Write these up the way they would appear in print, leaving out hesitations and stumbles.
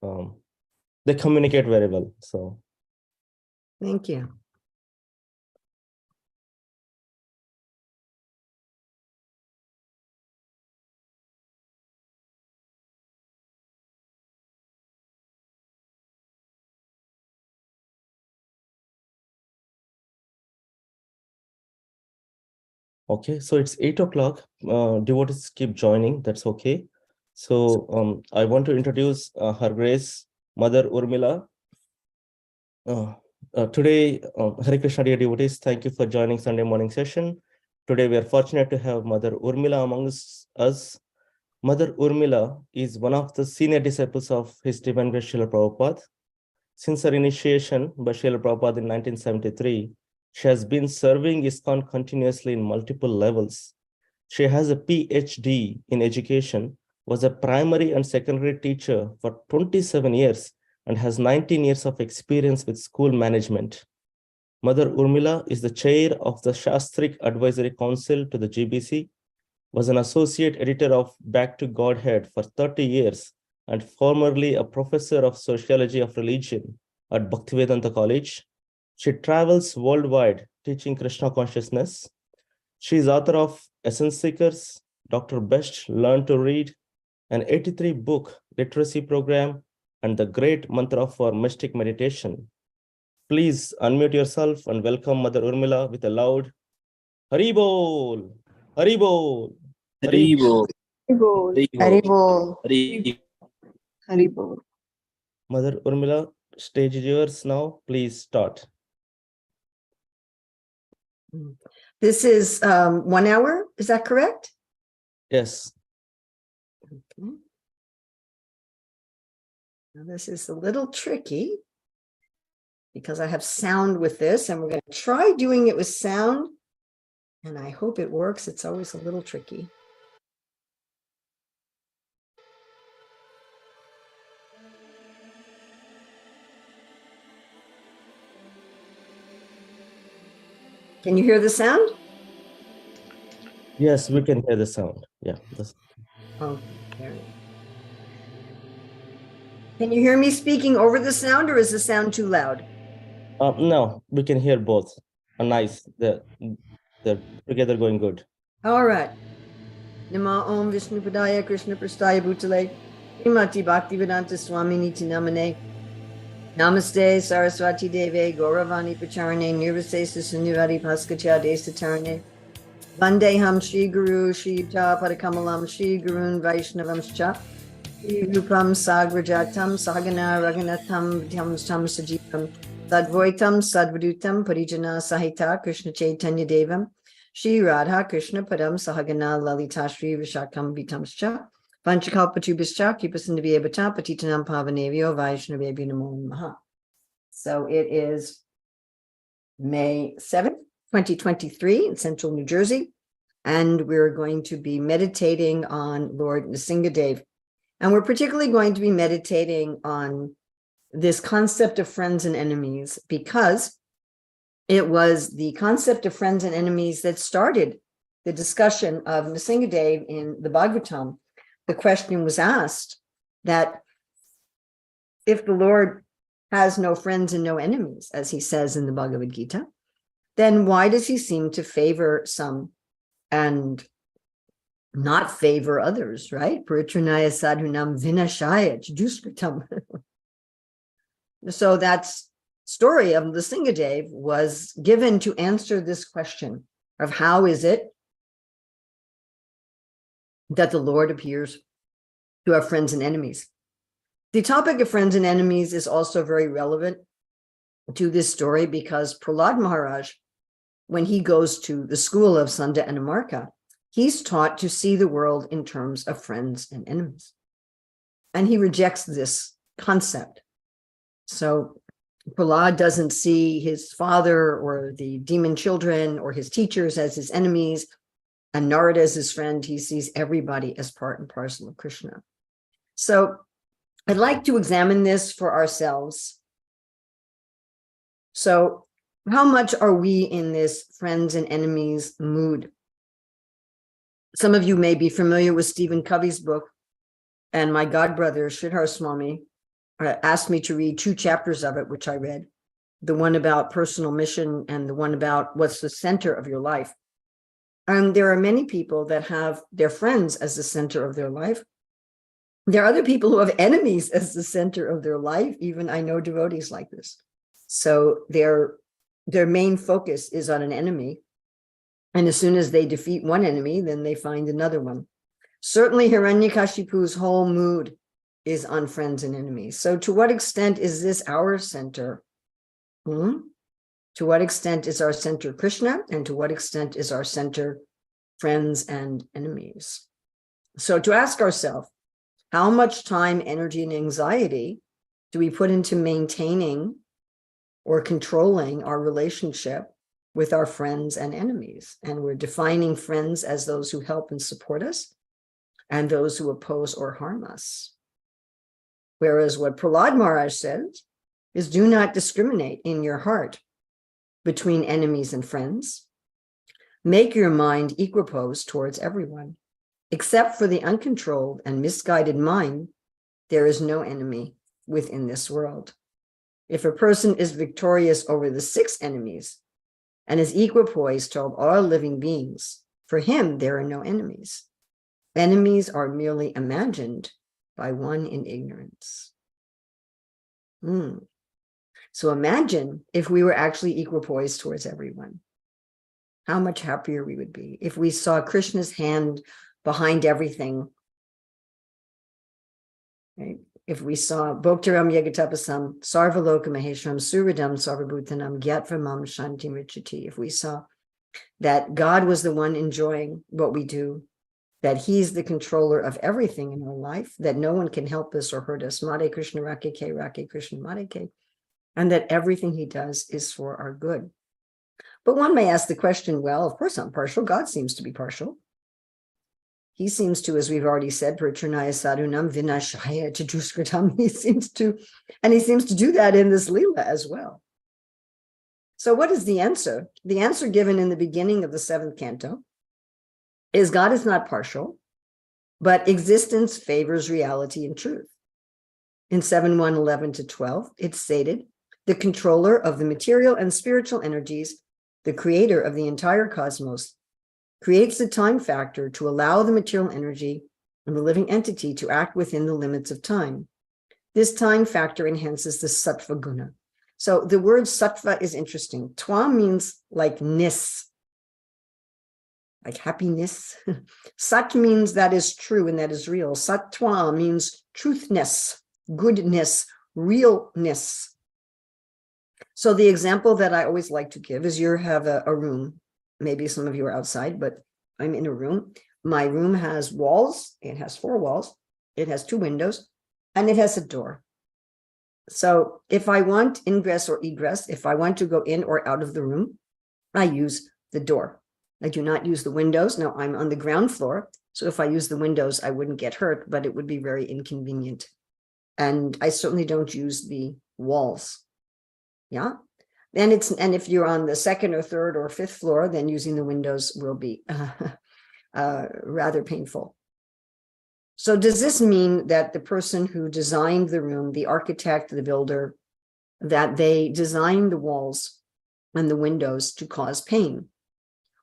they communicate very well. So thank you. okay, so it's 8 o'clock. Devotees keep joining. That's okay. So I want to introduce Her Grace Mother Urmila. Today, Hare Krishna dear devotees, thank you for joining Sunday morning session. Today we are fortunate to have Mother Urmila amongst us. Mother Urmila is one of the senior disciples of His Divine Grace Srila Prabhupada. Since her initiation by Srila Prabhupada in 1973, she has been serving ISKCON continuously in multiple levels. She has a PhD in education, was a primary and secondary teacher for 27 years, and has 19 years of experience with school management. Mother Urmila is the chair of the Shastric Advisory Council to the GBC, was an associate editor of Back to Godhead for 30 years, and formerly a professor of sociology of religion at Bhaktivedanta College. She travels worldwide teaching Krishna consciousness. She is author of Essence Seekers, Dr. Best Learn to Read, an 83-book literacy program, and the great mantra for mystic meditation. Please unmute yourself and welcome Mother Urmila with a loud Hari Bol, Hari Bol, Hari Bol. Haribol. Haribol. Mother Urmila, stage is yours now. Please start. This is 1 hour, is that correct? Yes. Okay. Now this is a little tricky because I have sound with this, and we're going to try doing it with sound, and I hope it works. It's always a little tricky. Can you hear the sound? Yes, we can hear the sound. Yeah. Oh, there. Can you hear me speaking over the sound, or is the sound too loud? No, we can hear both. Nice. They're together going good. All right. Nama Om Vishnu Padaya Krishna Prastaya Bhutale Srimati Bhaktivedanta Swami Niti Namane Namaste Saraswati Deve Gauravani Pacharane Nirvasesa Sunivadi Paskacha Desatarane Vandeham Shri Guru Shri Yuta Padakamalam Shri Gurun Vaishnavamscha Shri Rupam Sagrajatam Sahagana Raghunatham Vidhyamstam Sajivam Sadvoitam Sadvadutam Parijana Sahita Krishna Chaitanya Devam Shri Radha Krishna Padam Sahagana Lalita Shri Vishakam Vitamscha Vanchakalpatubhischa Kipasindaviyabhata Patitanam Pavanavyo Vaishnavabhyo Namo Namaha. So it is May 7th, 2023 in central New Jersey, and we're going to be meditating on Lord Nrsingadev. And we're particularly going to be meditating on this concept of friends and enemies, because it was the concept of friends and enemies that started the discussion of Nrsingadev in the Bhagavatam. The question was asked that if the Lord has no friends and no enemies, as he says in the Bhagavad Gita, then why does he seem to favor some and not favor others, right? Paritranaya sadhunam vinashaya duskritam. So that story of Nrsingadev was given to answer this question of how is it that the Lord appears to our friends and enemies. The topic of friends and enemies is also very relevant to this story, because Prahlad Maharaj, when he goes to the school of Sanda and Amarka, he's taught to see the world in terms of friends and enemies. And he rejects this concept. So Prahlad doesn't see his father or the demon children or his teachers as his enemies, and Narada as his friend. He sees everybody as part and parcel of Krishna. So I'd like to examine this for ourselves. So how much are we in this friends and enemies mood? Some of you may be familiar with Stephen Covey's book, and my godbrother, Sridhar Swami, asked me to read 2 chapters of it, which I read, the one about personal mission and the one about what's the center of your life. And there are many people that have their friends as the center of their life. There are other people who have enemies as the center of their life. Even I know devotees like this. So their main focus is on an enemy. And as soon as they defeat one enemy, then they find another one. Certainly Hiranyakashipu's whole mood is on friends and enemies. So to what extent is this our center? To what extent is our center Krishna? And to what extent is our center friends and enemies? So to ask ourselves, how much time, energy, and anxiety do we put into maintaining or controlling our relationship with our friends and enemies? And we're defining friends as those who help and support us, and those who oppose or harm us. Whereas what Prahlad Maharaj says is, do not discriminate in your heart between enemies and friends. Make your mind equipoise towards everyone. Except for the uncontrolled and misguided mind, there is no enemy within this world. If a person is victorious over the 6 enemies and is equipoise toward all living beings, for him there are no enemies. Enemies are merely imagined by one in ignorance. So imagine if we were actually equipoised towards everyone. How much happier we would be if we saw Krishna's hand behind everything. Right? If we saw Bhoktaram Yagatapasam, Sarvaloka Maheshwaram, Suridam Sarvabhutanam, Gyatramam Shanti Richati. If we saw that God was the one enjoying what we do, that he's the controller of everything in our life, that no one can help us or hurt us, Made Krishna Rakeke, Rake Krishna Madeke, and that everything he does is for our good. But one may ask the question, well, of course I'm partial. God seems to be partial. He seems to, as we've already said, Pratranaya Sadhunam Vinashaya Chajuskritam, he seems to do that in this Leela as well. So what is the answer? The answer given in the beginning of the 7th canto is God is not partial, but existence favors reality and truth. In 7:1:11-12, it's stated, the controller of the material and spiritual energies, the creator of the entire cosmos, creates the time factor to allow the material energy and the living entity to act within the limits of time. This time factor enhances the sattva guna. So the word sattva is interesting. Twa means like ness, like happiness. Sat means that is true and that is real. Sattva means truthness, goodness, realness. So the example that I always like to give is you have a room. Maybe some of you are outside, but I'm in a room. My room has walls. It has 4 walls. It has 2 windows, and it has a door. So if I want ingress or egress, if I want to go in or out of the room, I use the door. I do not use the windows. Now I'm on the ground floor. So if I use the windows, I wouldn't get hurt, but it would be very inconvenient. And I certainly don't use the walls. Yeah. And if you're on the 2nd or 3rd or 5th floor, then using the windows will be rather painful. So does this mean that the person who designed the room, the architect, the builder, that they designed the walls and the windows to cause pain?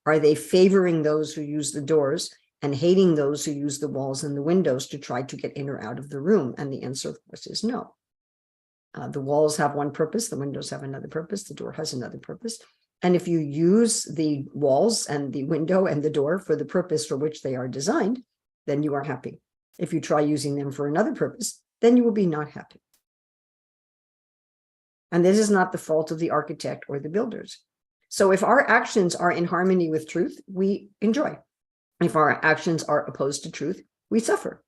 Are they favoring those who use the doors and hating those who use the walls and the windows to try to get in or out of the room? And the answer, of course, is no. The walls have one purpose, the windows have another purpose, the door has another purpose. And if you use the walls and the window and the door for the purpose for which they are designed, then you are happy. If you try using them for another purpose, then you will be not happy. And this is not the fault of the architect or the builders. So if our actions are in harmony with truth, we enjoy. If our actions are opposed to truth, we suffer.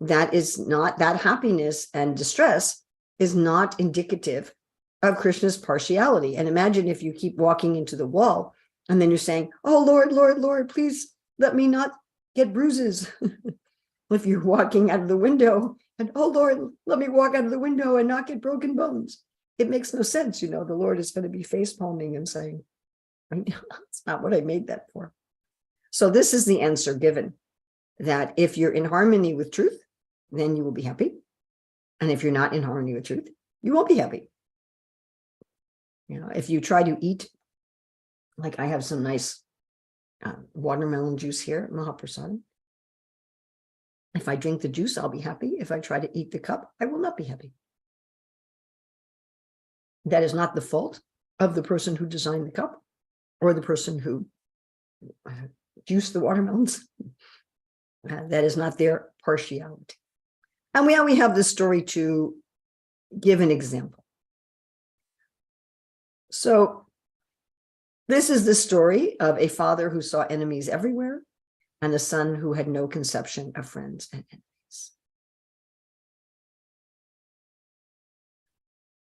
That happiness and distress is not indicative of Krishna's partiality. And imagine if you keep walking into the wall and then you're saying, oh, Lord, Lord, Lord, please let me not get bruises. If you're walking out of the window and, oh, Lord, let me walk out of the window and not get broken bones. It makes no sense. The Lord is going to be face palming and saying, that's not what I made that for. So this is the answer given, that if you're in harmony with truth, then you will be happy. And if you're not in harmony with truth, you won't be happy. If you try to eat, like I have some nice watermelon juice here, Mahaprasad. If I drink the juice, I'll be happy. If I try to eat the cup, I will not be happy. That is not the fault of the person who designed the cup or the person who juiced the watermelons. That is not their partiality. And we have this story to give an example. So this is the story of a father who saw enemies everywhere and a son who had no conception of friends and enemies.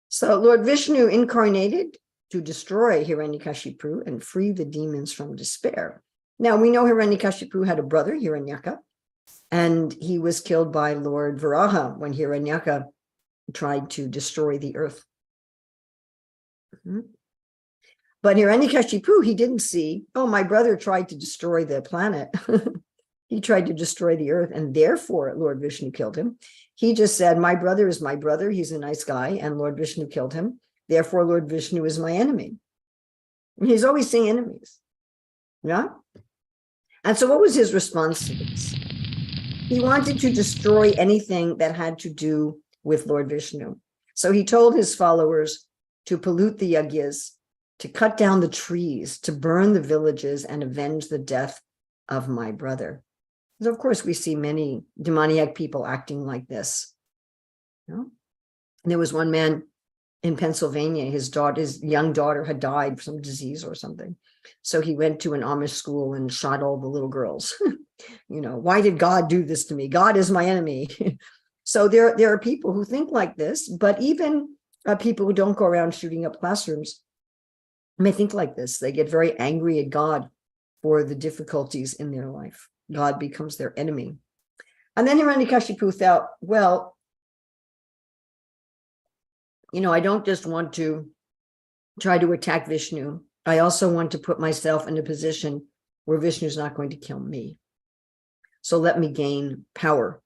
So Lord Vishnu incarnated to destroy Hiranyakashipu and free the demons from despair. Now we know Hiranyakashipu had a brother, Hiranyaka, and he was killed by Lord Varaha when Hiranyaka tried to destroy the earth. But Hiranyakashipu, he didn't see, oh, my brother tried to destroy the planet. He tried to destroy the earth, and therefore Lord Vishnu killed him. He just said, my brother is my brother. He's a nice guy, and Lord Vishnu killed him. Therefore, Lord Vishnu is my enemy. And he's always seeing enemies. Yeah? And so what was his response to this? He wanted to destroy anything that had to do with Lord Vishnu. So he told his followers to pollute the yagyas, to cut down the trees, to burn the villages, and avenge the death of my brother. So of course, we see many demoniac people acting like this. There was one man in Pennsylvania, his young daughter had died from disease or something. So he went to an Amish school and shot all the little girls. Why did God do this to me? God is my enemy. So there are people who think like this, but even people who don't go around shooting up classrooms may think like this. They get very angry at God for the difficulties in their life. God becomes their enemy. And then Hiranyakashipu thought, well, I don't just want to try to attack Vishnu. I also want to put myself in a position where Vishnu's not going to kill me. So let me gain power.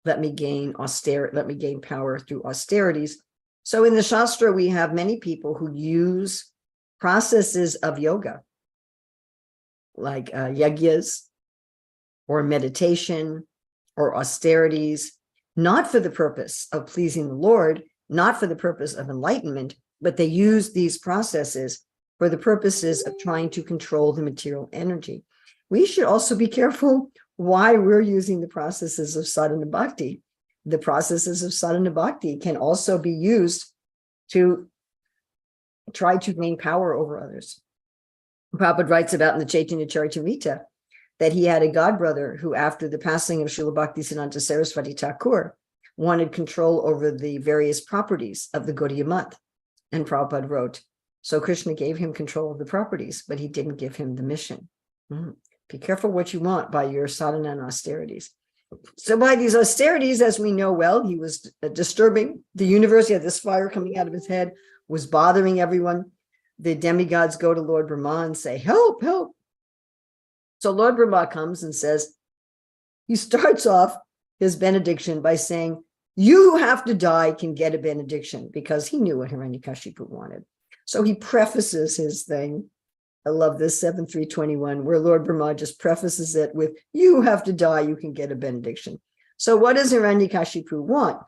Let me gain power through austerities. So in the Shastra, we have many people who use processes of yoga, like yagyas or meditation or austerities, not for the purpose of pleasing the Lord, not for the purpose of enlightenment, but they use these processes for the purposes of trying to control the material energy. We should also be careful why we're using the processes of sadhana bhakti. The processes of sadhana bhakti can also be used to try to gain power over others. Prabhupada writes about in the Chaitanya Charitamrita that he had a godbrother who, after the passing of Srila Bhaktisiddhanta Saraswati Thakur, wanted control over the various properties of the Gaudiya Math. And Prabhupada wrote, so Krishna gave him control of the properties, but he didn't give him the mission. Be careful what you want by your sadhana and austerities. So by these austerities, as we know well, he was disturbing the universe. He had this fire coming out of his head, was bothering everyone. The demigods go to Lord Brahma and say, help, help. So Lord Brahma comes and says, he starts off his benediction by saying, you who have to die can get a benediction, because he knew what Hiranyakashipu wanted. So he prefaces his thing. I love this, 7.3.21, where Lord Brahma just prefaces it with, you have to die, you can get a benediction. So what does Hiranyakashipu want?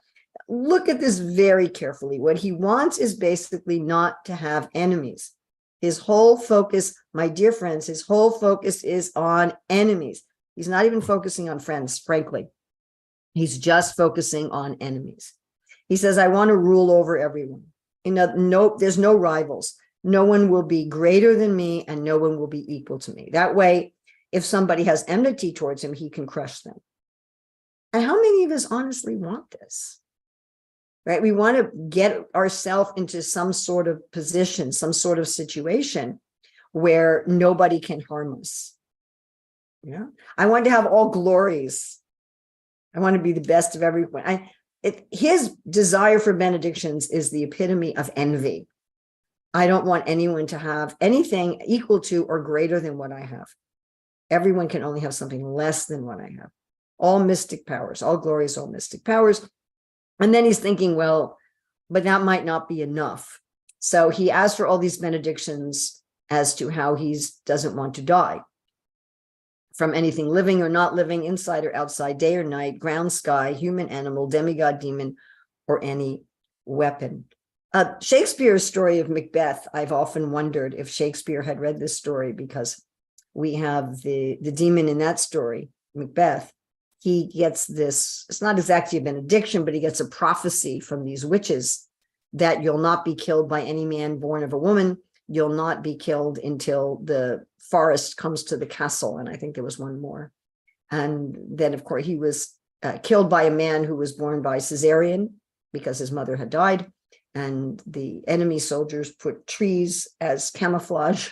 Look at this very carefully. What he wants is basically not to have enemies. His whole focus, my dear friends, his whole focus is on enemies. He's not even focusing on friends, frankly. He's just focusing on enemies. He says, I want to rule over everyone. There's no rivals. No one will be greater than me, and no one will be equal to me. That way, if somebody has enmity towards him, he can crush them. And how many of us honestly want this? Right? We want to get ourselves into some sort of position, some sort of situation where nobody can harm us. Yeah. I want to have all glories. I want to be the best of everyone. His desire for benedictions is the epitome of envy. I don't want anyone to have anything equal to or greater than what I have. Everyone can only have something less than what I have. All mystic powers, all glorious, all mystic powers. And then he's thinking, well, but that might not be enough. So he asked for all these benedictions as to how he doesn't want to die from anything living or not living, inside or outside, day or night, ground, sky, human, animal, demigod, demon, or any weapon. Shakespeare's story of Macbeth, I've often wondered if Shakespeare had read this story, because we have the demon in that story, Macbeth. He gets this, it's not exactly a benediction, but he gets a prophecy from these witches that you'll not be killed by any man born of a woman. You'll not be killed until the forest comes to the castle. And I think there was one more. And then, of course, he was killed by a man who was born by cesarean because his mother had died. And the enemy soldiers put trees as camouflage.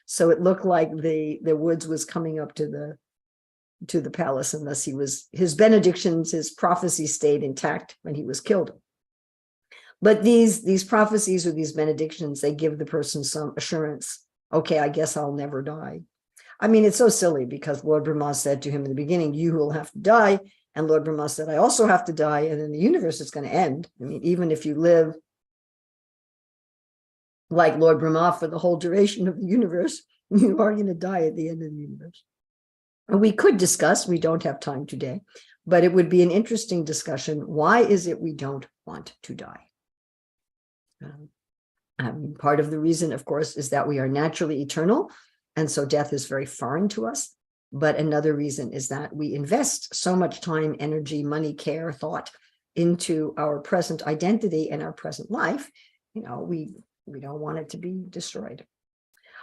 So it looked like the woods was coming up to the palace, unless his benedictions, his prophecy stayed intact when he was killed. But these prophecies or these benedictions, they give the person some assurance. Okay, I guess I'll never die. I mean, it's so silly, because Lord Brahma said to him in the beginning, you will have to die. And Lord Brahma said, I also have to die. And then the universe is going to end. I mean, even if you live like Lord Brahma for the whole duration of the universe, you are going to die at the end of the universe. And we could discuss, we don't have time today, but it would be an interesting discussion. Why is it we don't want to die? Part of the reason, of course, is that we are naturally eternal, and so death is very foreign to us. But another reason is that we invest so much time, energy, money, care, thought into our present identity and our present life. You know, we don't want it to be destroyed.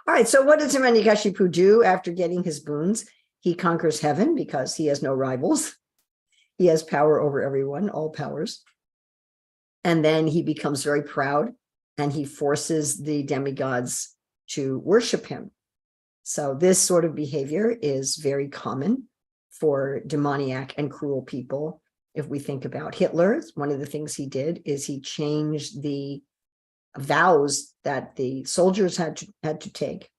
All right, so what does Hiranyakashipu do after getting his boons? He conquers heaven because he has no rivals. He has power over everyone, all powers. And then he becomes very proud, and he forces the demigods to worship him. So this sort of behavior is very common for demoniac and cruel people. If we think about Hitler, one of the things he did is he changed the vows that the soldiers had to take,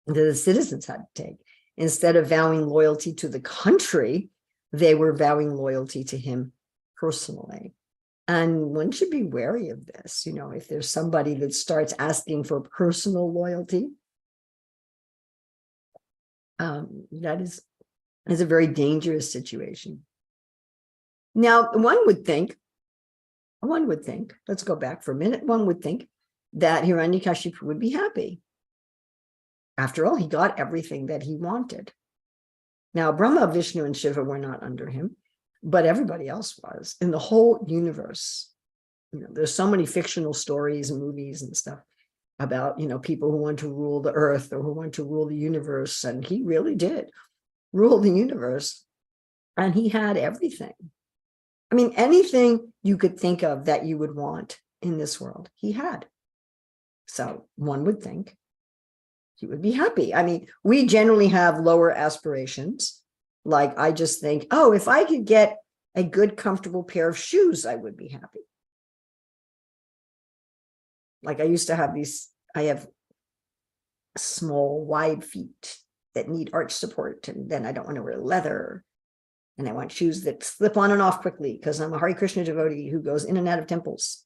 that the citizens had to take. Instead of vowing loyalty to the country, they were vowing loyalty to him personally. And one should be wary of this. You know, if there's somebody that starts asking for personal loyalty, that is a very dangerous situation. Now, one would think, let's go back for a minute, one would think that Hiranyakashipu would be happy. After all, he got everything that he wanted. Now, Brahma, Vishnu, and Shiva were not under him, but everybody else was in the whole universe. You know, there's so many fictional stories and movies and stuff about, you know, people who want to rule the earth or who want to rule the universe. And he really did rule the universe, and he had everything. I mean, anything you could think of that you would want in this world, he had. So one would think he would be happy. I mean, we generally have lower aspirations. Like, I just think, oh, if I could get a good, comfortable pair of shoes, I would be happy. Like, I used to have I have small, wide feet that need arch support, and then I don't want to wear leather. And I want shoes that slip on and off quickly, because I'm a Hare Krishna devotee who goes in and out of temples.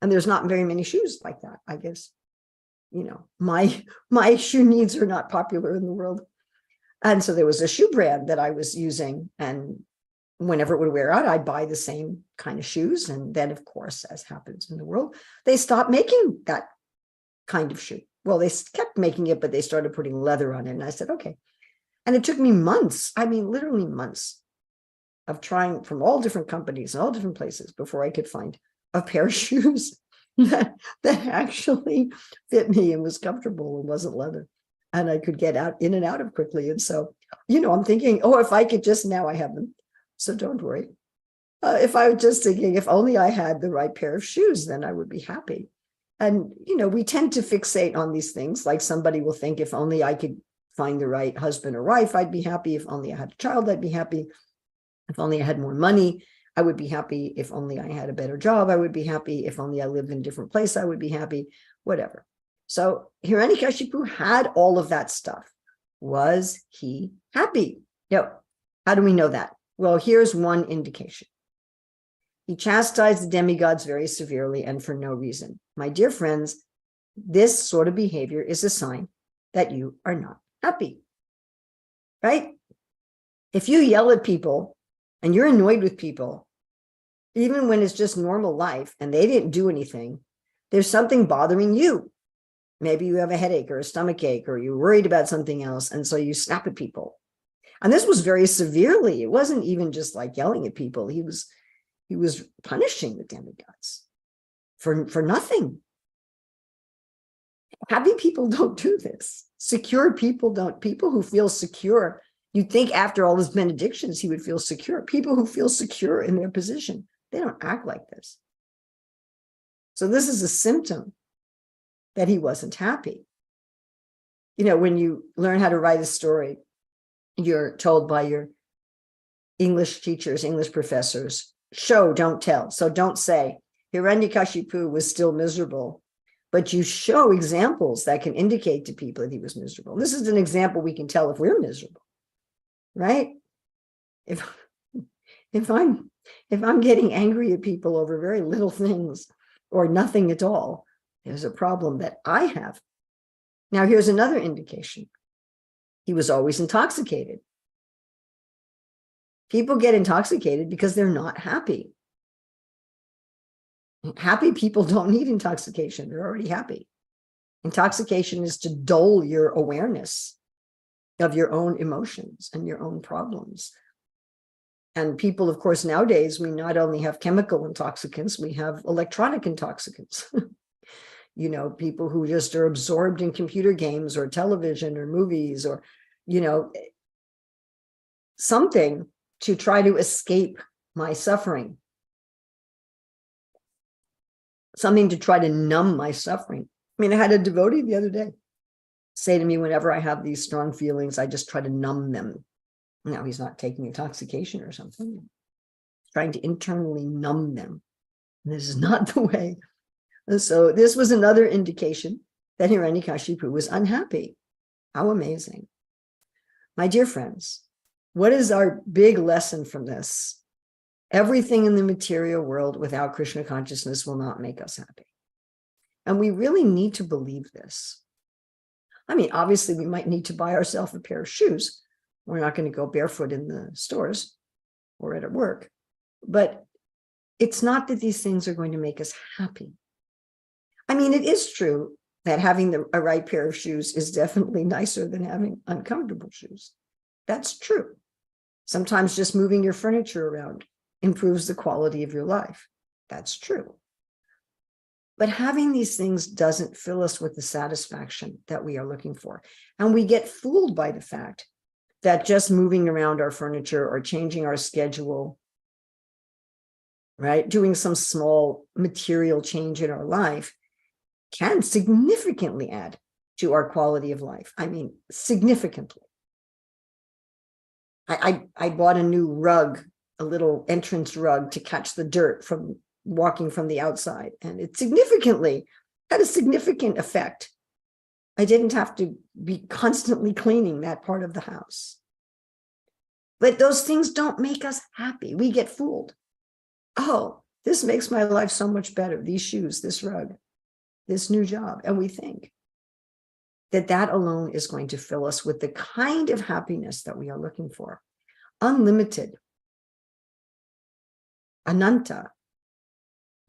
And there's not very many shoes like that, I guess. You know, my shoe needs are not popular in the world. And so there was a shoe brand that I was using, and whenever it would wear out, I'd buy the same kind of shoes. And then, of course, as happens in the world, they stopped making that kind of shoe. Well, they kept making it, but they started putting leather on it. And I said, okay. And it took me months, I mean, literally months of trying from all different companies and all different places before I could find a pair of shoes that actually fit me and was comfortable and wasn't leather, and I could get out in and out of quickly. And so, you know, I'm thinking, oh, if I could just, now I have them, so don't worry. If I was just thinking, if only I had the right pair of shoes, then I would be happy. And, you know, we tend to fixate on these things. Like, somebody will think, if only I could find the right husband or wife, I'd be happy. If only I had a child, I'd be happy. If only I had more money, I would be happy. If only I had a better job, I would be happy. If only I lived in a different place, I would be happy, whatever. So Hiranyakashipu had all of that stuff. Was he happy? No. How do we know that? Well, here's one indication. He chastised the demigods very severely and for no reason. My dear friends, this sort of behavior is a sign that you are not happy, right? If you yell at people and you're annoyed with people, even when it's just normal life and they didn't do anything, there's something bothering you. Maybe you have a headache or a stomach ache, or you're worried about something else, and so you snap at people. And this was very severely. It wasn't even just like yelling at people. He was punishing the demigods for nothing. Happy people don't do this. Secure people don't. People who feel secure, you'd think after all his benedictions, he would feel secure. People who feel secure in their position, they don't act like this. So this is a symptom that he wasn't happy. You know, when you learn how to write a story, you're told by your English teachers, English professors, show, don't tell. So don't say, Hiranyakashipu was still miserable, but you show examples that can indicate to people that he was miserable. This is an example we can tell if we're miserable, right? If I'm getting angry at people over very little things or nothing at all, there's a problem that I have. Now, here's another indication. He was always intoxicated. People get intoxicated because they're not happy. Happy people don't need intoxication. They're already happy. Intoxication is to dull your awareness of your own emotions and your own problems. And people, of course, nowadays, we not only have chemical intoxicants, we have electronic intoxicants. You know, people who just are absorbed in computer games or television or movies or, you know, something to try to escape my suffering. Something to try to numb my suffering. I mean, I had a devotee the other day say to me, whenever I have these strong feelings, I just try to numb them. Now, he's not taking intoxication or something. He's trying to internally numb them. And this is not the way. And so this was another indication that Hiranyakashipu was unhappy. How amazing. My dear friends, what is our big lesson from this? Everything in the material world without Krishna consciousness will not make us happy. And we really need to believe this. I mean, obviously, we might need to buy ourselves a pair of shoes. We're not going to go barefoot in the stores or at work. But it's not that these things are going to make us happy. I mean, it is true that having a right pair of shoes is definitely nicer than having uncomfortable shoes. That's true. Sometimes just moving your furniture around improves the quality of your life. That's true. But having these things doesn't fill us with the satisfaction that we are looking for. And we get fooled by the fact that just moving around our furniture or changing our schedule, right, doing some small material change in our life can significantly add to our quality of life. I mean, significantly. I bought a new rug, a little entrance rug to catch the dirt from walking from the outside. And it significantly had a significant effect. I didn't have to be constantly cleaning that part of the house. But those things don't make us happy. We get fooled. Oh, this makes my life so much better. These shoes, this rug, this new job. And we think that that alone is going to fill us with the kind of happiness that we are looking for. Unlimited. Ananta.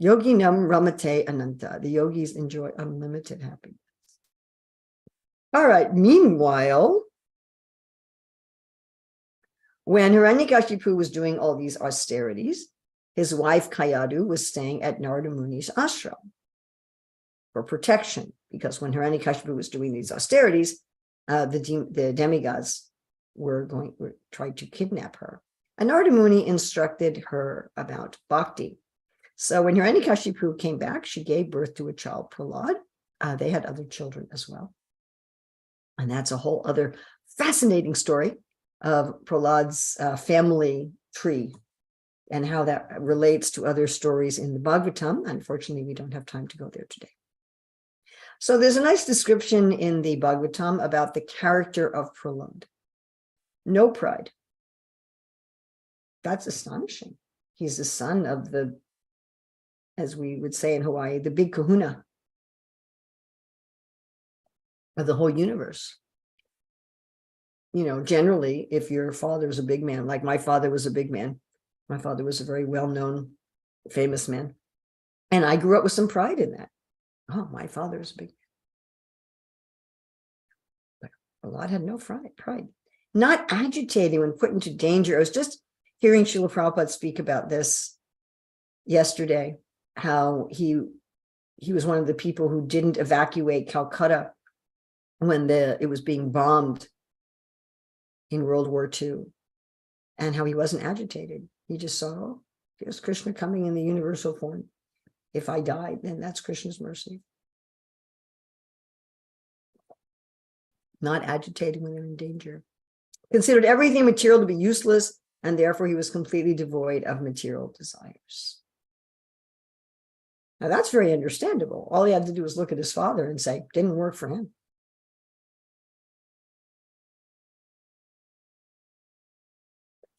Yoginam ramate ananta. The yogis enjoy unlimited happiness. All right. Meanwhile, when Hiranyakashipu was doing all these austerities, his wife Kayadu was staying at Narada Muni's ashram for protection, because when Hiranyakashipu was doing these austerities, the demigods were trying to kidnap her. And Narada Muni instructed her about bhakti. So when Hiranyakashipu came back, she gave birth to a child, Prahlad. They had other children as well. And that's a whole other fascinating story of Prahlad's family tree and how that relates to other stories in the Bhagavatam. Unfortunately, we don't have time to go there today. So there's a nice description in the Bhagavatam about the character of Prahlad. No pride. That's astonishing. He's the son of the as we would say in Hawaii, the big kahuna of the whole universe. You know, generally, if your father is a big man, like my father was a big man, my father was a very well-known, famous man. And I grew up with some pride in that. Oh, my father is a big man. But Prahlad had no pride. Not agitating when put into danger. I was just hearing Srila Prabhupada speak about this yesterday, how he was one of the people who didn't evacuate Calcutta when it was being bombed in World War II, and how he wasn't agitated. He just saw, oh, here's Krishna coming in the universal form. If I die, then that's Krishna's mercy. Not agitated when they're in danger. Considered everything material to be useless, and therefore he was completely devoid of material desires. Now that's very understandable. All he had to do was look at his father and say, didn't work for him.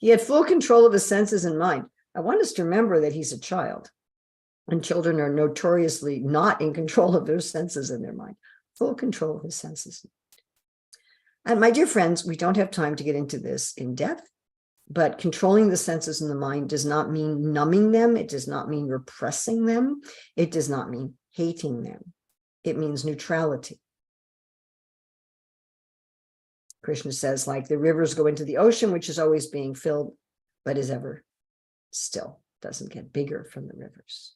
He had full control of his senses and mind. I want us to remember that he's a child, and children are notoriously not in control of their senses and their mind. Full control of his senses. And my dear friends, we don't have time to get into this in depth, but controlling the senses and the mind does not mean numbing them. It does not mean repressing them. It does not mean hating them. It means neutrality. Krishna says, like the rivers go into the ocean, which is always being filled, but is ever still, doesn't get bigger from the rivers.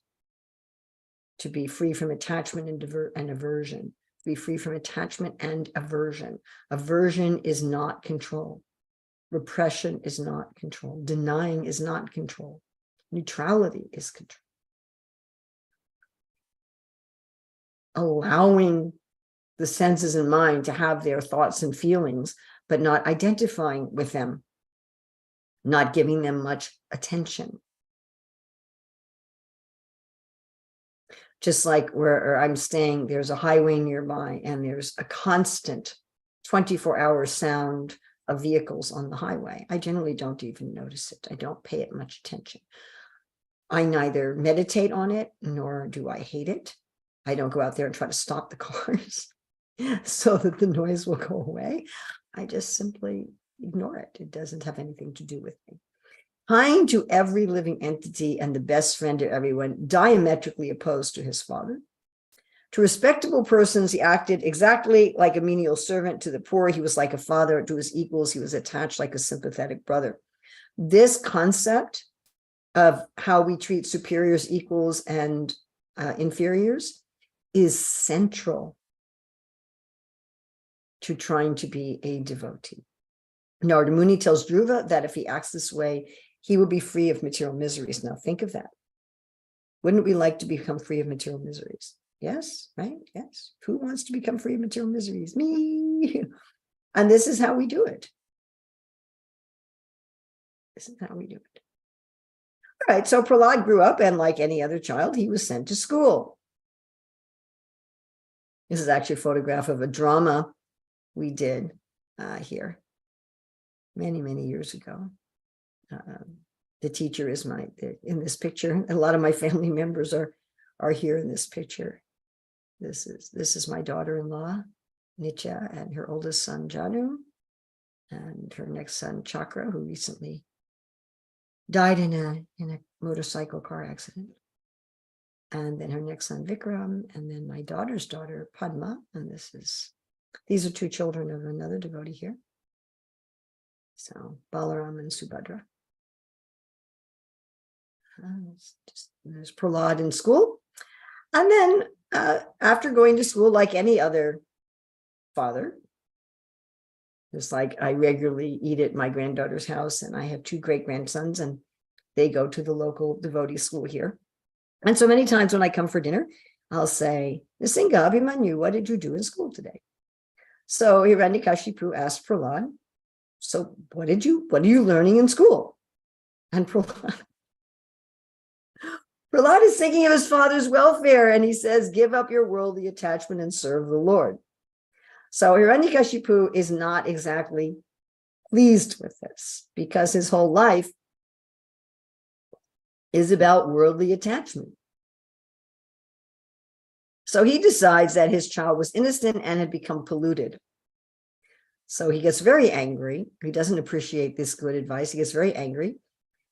To be free from attachment and aversion. To be free from attachment and aversion. Aversion is not control. Repression is not control. Denying is not control. Neutrality is control. Allowing the senses and mind to have their thoughts and feelings, but not identifying with them, not giving them much attention. Just like where I'm staying, there's a highway nearby, and there's a constant 24-hour sound of vehicles on the highway. I generally don't even notice it. I don't pay it much attention. I neither meditate on it, nor do I hate it. I don't go out there and try to stop the cars so that the noise will go away. I just simply ignore it. It doesn't have anything to do with me. Kind to every living entity and the best friend to everyone, diametrically opposed to his father. To respectable persons, he acted exactly like a menial servant. To the poor, he was like a father. To his equals, he was attached like a sympathetic brother. This concept of how we treat superiors, equals, and inferiors is central to trying to be a devotee. Narada Muni tells Dhruva that if he acts this way, he will be free of material miseries. Now think of that. Wouldn't we like to become free of material miseries? Yes, right? Yes. Who wants to become free of material miseries? Me. And this is how we do it. This is how we do it. All right, so Prahlad grew up, and like any other child, he was sent to school. This is actually a photograph of a drama we did here many, many years ago. The teacher is in this picture. A lot of my family members are here in this picture. This is my daughter-in-law, Nitya, and her oldest son, Janu, and her next son, Chakra, who recently died in a motorcycle car accident. And then her next son, Vikram, and then my daughter's daughter, Padma. And these are two children of another devotee here. So Balaram and Subhadra. There's Prahlad in school. And then after going to school, like any other father, it's like I regularly eat at my granddaughter's house, and I have two great-grandsons, and they go to the local devotee school here. And so many times when I come for dinner, I'll say, Nisinga Abhimanyu, what did you do in school today? So Hiranyakashipu asked Prahlad, so what are you learning in school? And Prahlad is thinking of his father's welfare, and he says, give up your worldly attachment and serve the Lord. So Hiranyakashipu is not exactly pleased with this, because his whole life is about worldly attachment. So he decides that his child was innocent and had become polluted. So he gets very angry. He doesn't appreciate this good advice. He gets very angry.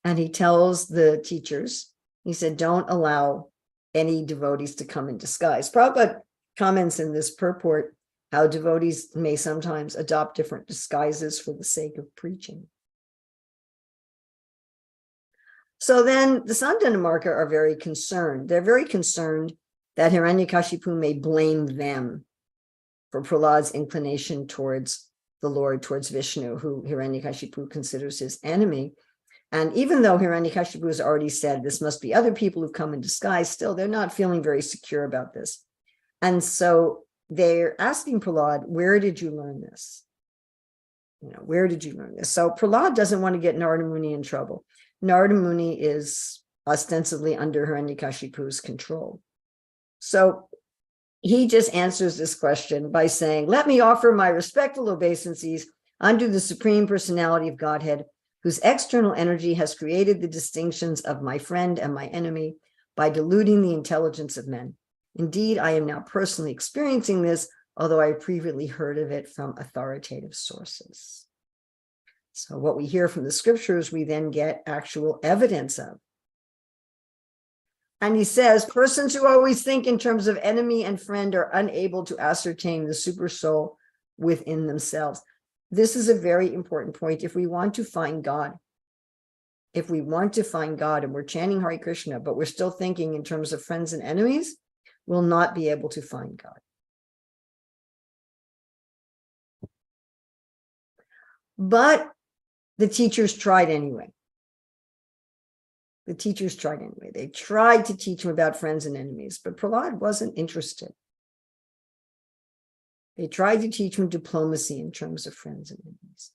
And he tells the teachers, he said, don't allow any devotees to come in disguise. Prabhupada comments in this purport how devotees may sometimes adopt different disguises for the sake of preaching. So then the Sandhanamarka are very concerned. They're very concerned that Hiranyakashipu may blame them for Prahlad's inclination towards the Lord, towards Vishnu, who Hiranyakashipu considers his enemy. And even though Hiranyakashipu has already said this must be other people who come in disguise, still they're not feeling very secure about this. And so they're asking Prahlad, where did you learn this? Where did you learn this? So Prahlad doesn't want to get Narada Muni in trouble. Narada Muni is ostensibly under Hiranyakashipu's control. So he just answers this question by saying, let me offer my respectful obeisances unto the Supreme Personality of Godhead, whose external energy has created the distinctions of my friend and my enemy by deluding the intelligence of men. Indeed, I am now personally experiencing this, although I previously heard of it from authoritative sources. So what we hear from the scriptures, we then get actual evidence of. And he says, persons who always think in terms of enemy and friend are unable to ascertain the super soul within themselves. This is a very important point. If we want to find God, and we're chanting Hare Krishna, but we're still thinking in terms of friends and enemies, we'll not be able to find God. But the teachers tried anyway. They tried to teach him about friends and enemies, but Prahlad wasn't interested. They tried to teach him diplomacy in terms of friends and enemies.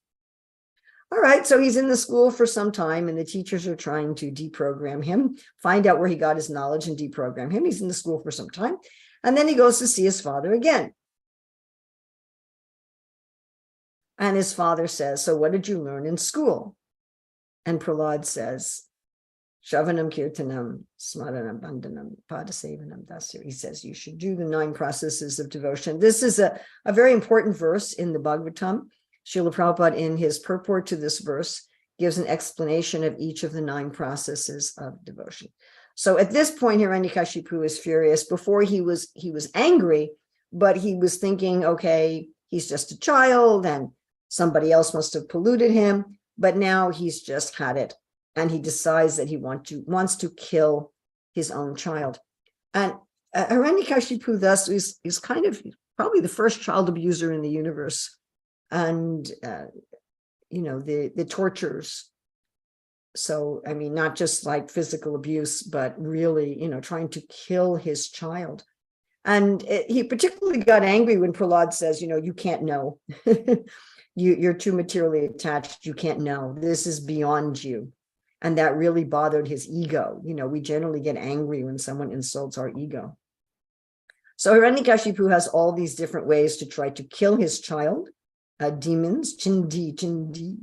All right, so he's in the school for some time, and the teachers are trying to deprogram him, find out where he got his knowledge and deprogram him. He's in the school for some time, and then he goes to see his father again. And his father says, so what did you learn in school? And Prahlad says, Shravanam Kirtanam, Smaranam Bandhanam, Padasevanam Dasya. He says you should do the 9 processes of devotion. This is a very important verse in the Bhagavatam. Srila Prabhupada, in his purport to this verse, gives an explanation of each of the 9 processes of devotion. So at this point, Hiranyakashipu is furious. Before he was angry, but he was thinking, okay, he's just a child and somebody else must have polluted him. But now he's just had it. And he decides that he wants to kill his own child. And Hiranyakashipu thus is kind of probably the first child abuser in the universe. And, the tortures. So, I mean, not just like physical abuse, but really, trying to kill his child. And he particularly got angry when Prahlad says, you can't know. You're too materially attached. You can't know. This is beyond you. And that really bothered his ego. We generally get angry when someone insults our ego. So Hiranyakashipu has all these different ways to try to kill his child. Demons, chindi.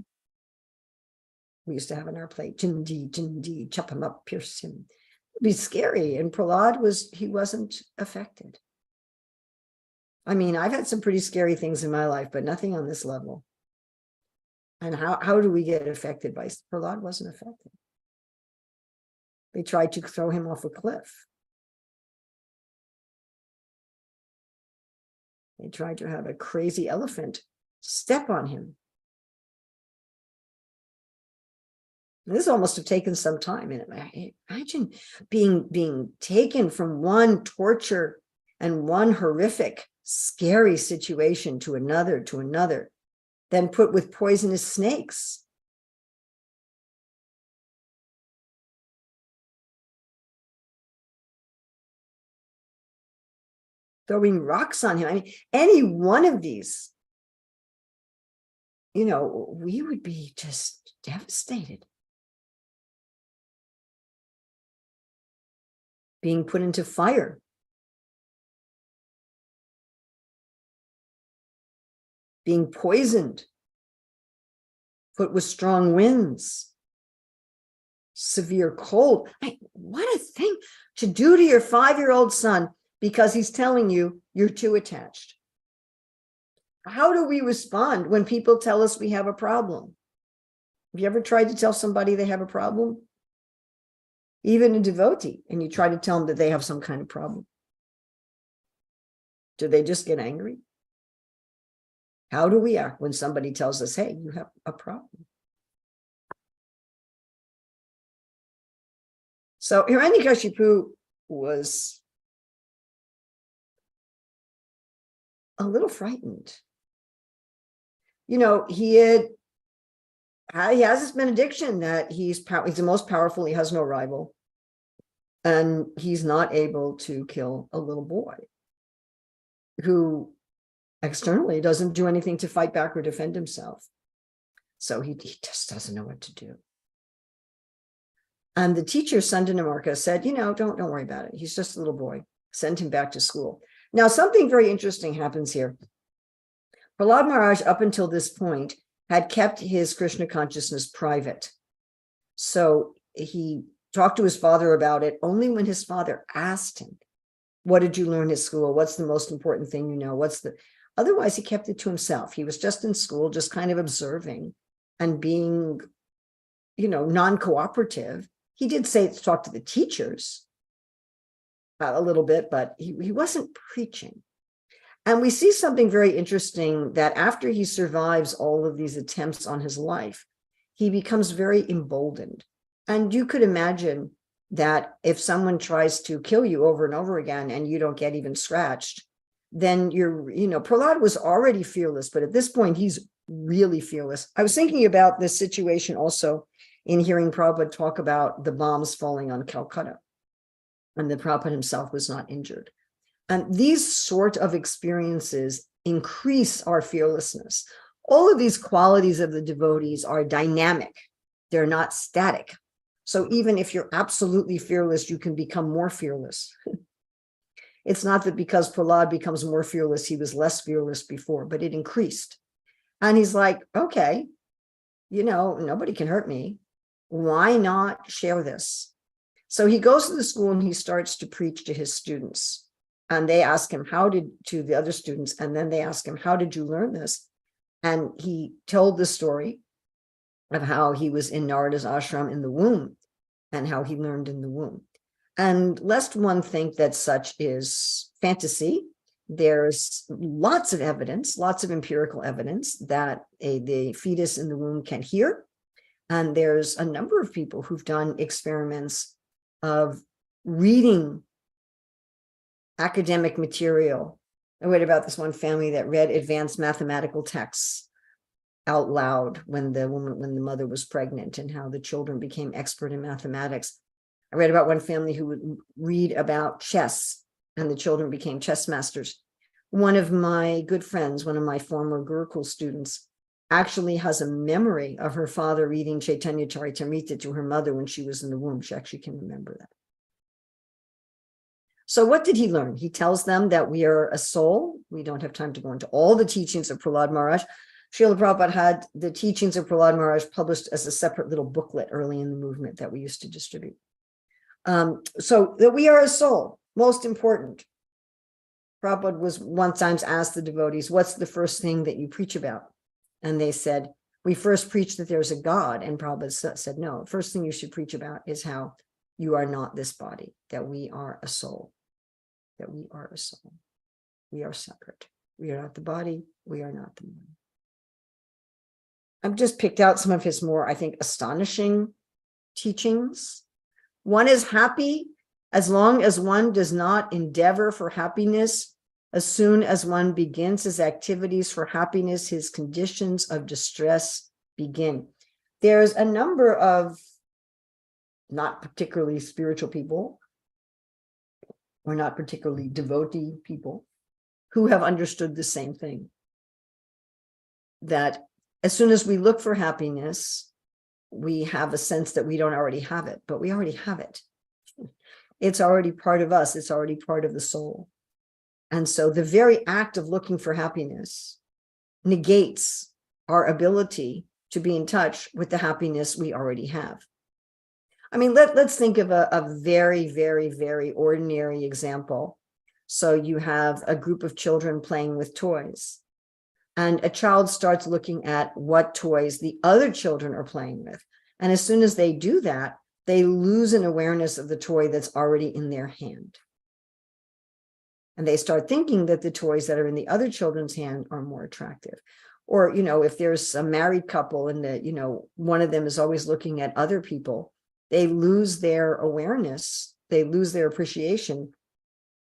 We used to have in our play, chindi, chop him up, pierce him. It'd be scary. And Prahlad wasn't affected. I mean, I've had some pretty scary things in my life, but nothing on this level. And how do we get affected by Prahlad? Wasn't affected. They tried to throw him off a cliff. They tried to have a crazy elephant step on him. And this almost have taken some time. And imagine being taken from one torture and one horrific, scary situation to another, then put with poisonous snakes. Throwing rocks on him. I mean, any one of these, we would be just devastated. Being put into fire. Being poisoned. Put with strong winds. Severe cold. What a thing to do to your 5-year-old son. because he's telling you you're too attached. How do we respond when people tell us we have a problem? Have you ever tried to tell somebody they have a problem? Even a devotee, and you try to tell them that they have some kind of problem. Do they just get angry? How do we act when somebody tells us, hey, you have a problem? So Hiranyakashipu was a little frightened. You know, he has this benediction that he's the most powerful, he has no rival, and he's not able to kill a little boy who externally doesn't do anything to fight back or defend himself. So he just doesn't know what to do. And the teacher, Sandanamarka, said, you know, don't worry about it. He's just a little boy. Send him back to school. Now, something very interesting happens here. Prahlad Maharaj, up until this point, had kept his Krishna consciousness private. So he talked to his father about it only when his father asked him, what did you learn at school? What's the most important thing you know? Otherwise, he kept it to himself. He was just in school, just kind of observing and being, you know, non-cooperative. He did talk to the teachers a little bit, but he wasn't preaching. And we see something very interesting, that after he survives all of these attempts on his life, he becomes very emboldened. And you could imagine that if someone tries to kill you over and over again and you don't get even scratched, then Prahlad was already fearless, but at this point, he's really fearless. I was thinking about this situation also in hearing Prabhupada talk about the bombs falling on Calcutta, and the Prabhupada himself was not injured. And these sort of experiences increase our fearlessness. All of these qualities of the devotees are dynamic. They're not static. So even if you're absolutely fearless, you can become more fearless. It's not that because Prahlad becomes more fearless, he was less fearless before, but it increased. And he's like, okay, nobody can hurt me. Why not share this? So he goes to the school and he starts to preach to his students. And they ask him, to the other students, and then they ask him, how did you learn this? And he told the story of how he was in Narada's ashram in the womb and how he learned in the womb. And lest one think that such is fantasy, there's lots of evidence, lots of empirical evidence that the fetus in the womb can hear. And there's a number of people who've done experiments of reading academic material. I read about this one family that read advanced mathematical texts out loud when the mother was pregnant, and how the children became expert in mathematics. I read about one family who would read about chess, and the children became chess masters. One of my good friends, one of my former Gurukul students, actually has a memory of her father reading Chaitanya Charitamrita to her mother when she was in the womb. She actually can remember that. So what did he learn? He tells them that we are a soul. We don't have time to go into all the teachings of Prahlad Maharaj. Srila Prabhupada had the teachings of Prahlad Maharaj published as a separate little booklet early in the movement that we used to distribute. So that we are a soul, most important. Prabhupada was one time asked the devotees, what's the first thing that you preach about? And they said, we first preach that there's a God. And Prabhupada said, no, first thing you should preach about is how you are not this body, that we are a soul, that we are a soul. We are separate. We are not the body. We are not the mind. I've just picked out some of his more, I think, astonishing teachings. One is happy as long as one does not endeavor for happiness. As soon as one begins his activities for happiness, his conditions of distress begin. There's a number of not particularly spiritual people, or not particularly devotee people, who have understood the same thing. That as soon as we look for happiness, we have a sense that we don't already have it, but we already have it. It's already part of us. It's already part of the soul. And so the very act of looking for happiness negates our ability to be in touch with the happiness we already have. I mean, let's think of a very, very, very ordinary example. So you have a group of children playing with toys, and a child starts looking at what toys the other children are playing with. And as soon as they do that, they lose an awareness of the toy that's already in their hand. And they start thinking that the toys that are in the other children's hand are more attractive. Or, if there's a married couple and one of them is always looking at other people, they lose their awareness, they lose their appreciation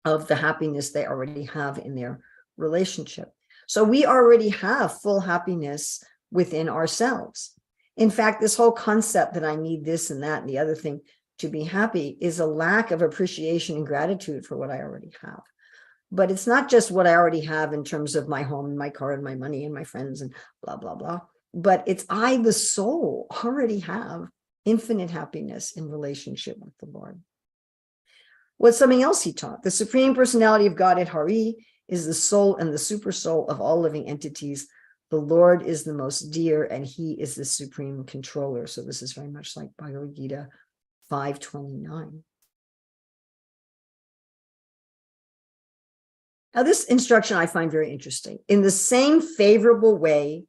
of the happiness they already have in their relationship. So we already have full happiness within ourselves. In fact, this whole concept that I need this and that and the other thing to be happy is a lack of appreciation and gratitude for what I already have. But it's not just what I already have in terms of my home and my car and my money and my friends and blah, blah, blah. But it's I, the soul, already have infinite happiness in relationship with the Lord. What's something else he taught? The Supreme Personality of Godhead, Hari, is the soul and the super soul of all living entities. The Lord is the most dear, and he is the supreme controller. So this is very much like Bhagavad Gita 5:29. Now, this instruction I find very interesting. In the same favorable way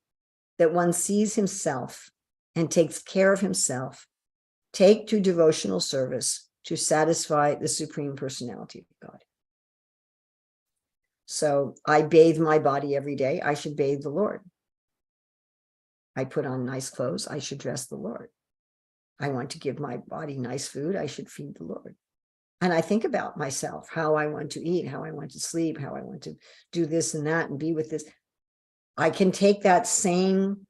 that one sees himself and takes care of himself, take to devotional service to satisfy the Supreme Personality of God. So I bathe my body every day. I should bathe the Lord. I put on nice clothes. I should dress the Lord. I want to give my body nice food. I should feed the Lord. And I think about myself, how I want to eat, how I want to sleep, how I want to do this and that and be with this. I can take that same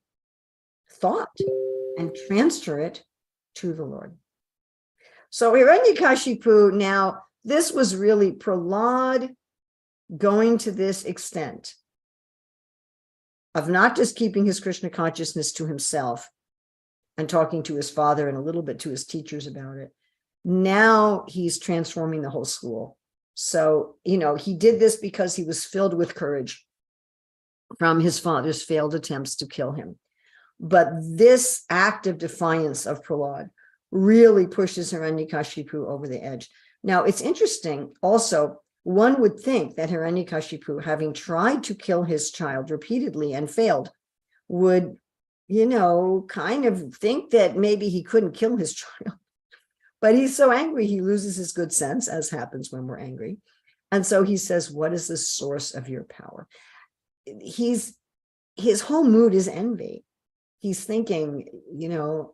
thought and transfer it to the Lord. So Hiranyakashipu, now this was really Prahlad going to this extent of not just keeping his Krishna consciousness to himself and talking to his father and a little bit to his teachers about it. Now he's transforming the whole school. So, he did this because he was filled with courage from his father's failed attempts to kill him. But this act of defiance of Prahlad really pushes Hiranyakashipu over the edge. Now, it's interesting also, one would think that Hiranyakashipu, having tried to kill his child repeatedly and failed, would, kind of think that maybe he couldn't kill his child. But he's so angry, he loses his good sense, as happens when we're angry. And so he says, what is the source of your power? His whole mood is envy. He's thinking,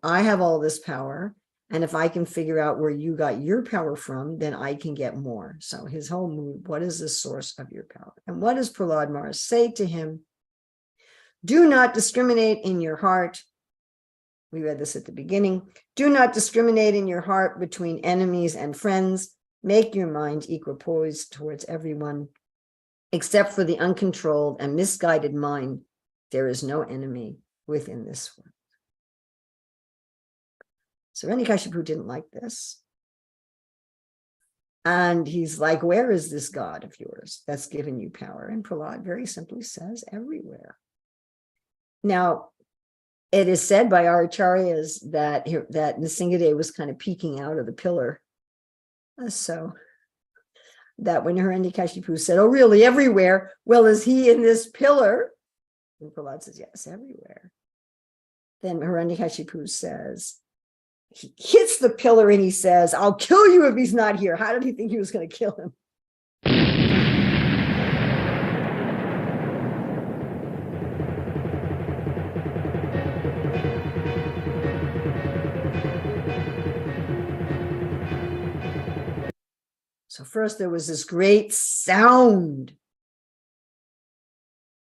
I have all this power. And if I can figure out where you got your power from, then I can get more. So his whole mood, what is the source of your power? And what does Prahlad Maharaj say to him? Do not discriminate in your heart. We read this at the beginning. Do not discriminate in your heart between enemies and friends. Make your mind equipoised towards everyone. Except for the uncontrolled and misguided mind, there is no enemy within this world. So Hiranyakashipu didn't like this. And he's like, where is this God of yours that's given you power? And Prahlad very simply says, everywhere. Now, it is said by our acharyas that Nrsimhadev was kind of peeking out of the pillar. So that when Hiranyakashipu said, oh, really, everywhere? Well, is he in this pillar? And Prahlad says, yes, everywhere. Then Hiranyakashipu says, he hits the pillar and he says, I'll kill you if he's not here. How did he think he was going to kill him? So first there was this great sound.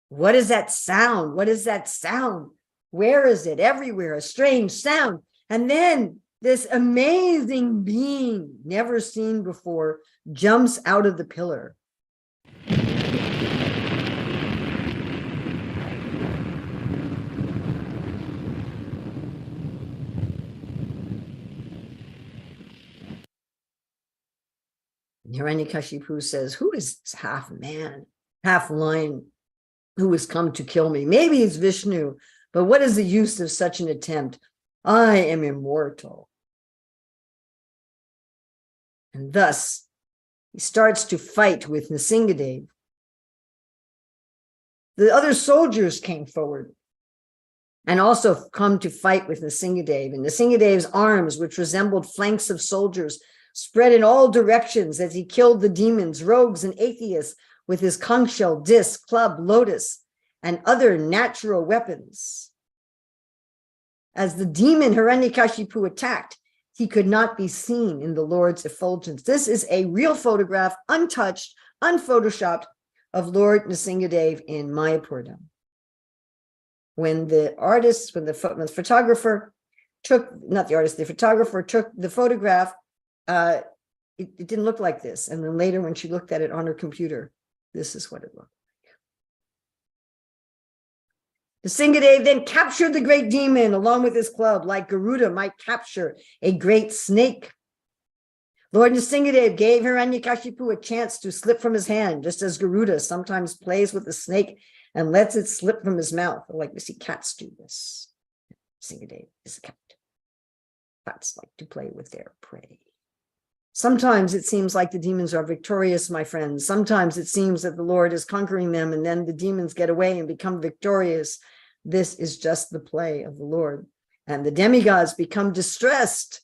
What is that sound? What is that sound? Where is it? Everywhere, a strange sound. And then this amazing being, never seen before, jumps out of the pillar. Hiranyakashipu says, who is this half man, half lion who has come to kill me? Maybe it's Vishnu, but what is the use of such an attempt? I am immortal. And thus, He starts to fight with Nrsingadev. The other soldiers came forward and also come to fight with Nrsingadev. And Nrsingadev's arms, which resembled flanks of soldiers, spread in all directions as he killed the demons, rogues, and atheists with his conch shell, disc, club, lotus, and other natural weapons. As the demon Hiranyakashipu attacked, he could not be seen in the Lord's effulgence. This is a real photograph, untouched, unphotoshopped, of Lord Nrsingadev in Mayapur. When the photographer took the photograph, it didn't look like this. And then later when she looked at it on her computer, this is what it looked like. Nrsingadev then captured the great demon along with his club, like Garuda might capture a great snake. Lord Nrsingadev gave Hiranyakashipu a chance to slip from his hand, just as Garuda sometimes plays with the snake and lets it slip from his mouth. Like we see cats do this. Nrsingadev is a cat. Cats like to play with their prey. Sometimes it seems like the demons are victorious, my friends. Sometimes it seems that the Lord is conquering them and then the demons get away and become victorious. This is just the play of the Lord. And the demigods become distressed.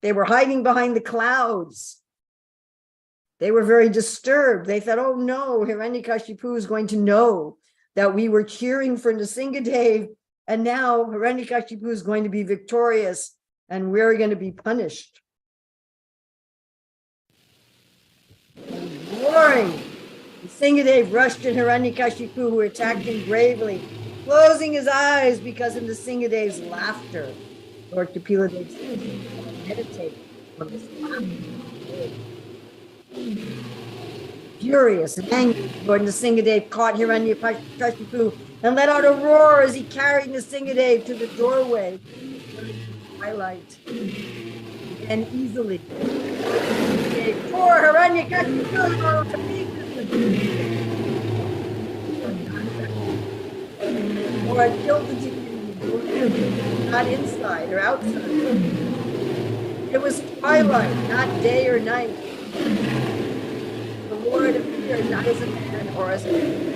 They were hiding behind the clouds. They were very disturbed. They thought, oh no, Hiranyakashipu is going to know that we were cheering for Nrsingadev, and now Hiranyakashipu is going to be victorious, and we're going to be punished. Roaring, Nrsingadev rushed at Hiranyakashipu, who attacked him bravely, closing his eyes because of Nrsingadev's laughter. Lord Kapiladev says, meditate on this laughter. Furious and angry, Lord Nrsingadev caught Hiranyakashipu and let out a roar as he carried Nrsingadev to the doorway. Highlight. And easily, poor Hiranyakashipu. Lord killed the demon, not inside or outside. It was twilight, not day or night. The Lord appeared not as a man or as a man.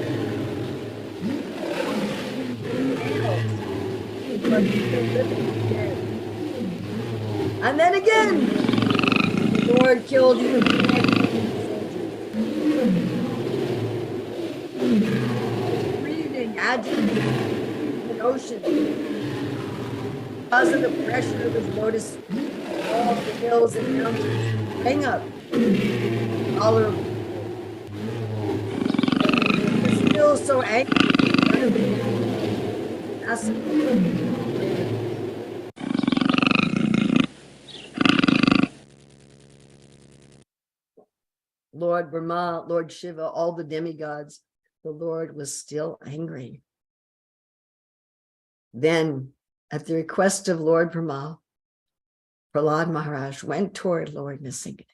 And then again, the Lord killed you. Breathing, agitated, an ocean. Because of the pressure of his lotus, all the hills and mountains hang up. Tolerable. He's still so angry. Lord Brahma, Lord Shiva, all the demigods, the Lord was still angry. Then, at the request of Lord Brahma, Prahlad Maharaj went toward Lord Nrsingadev,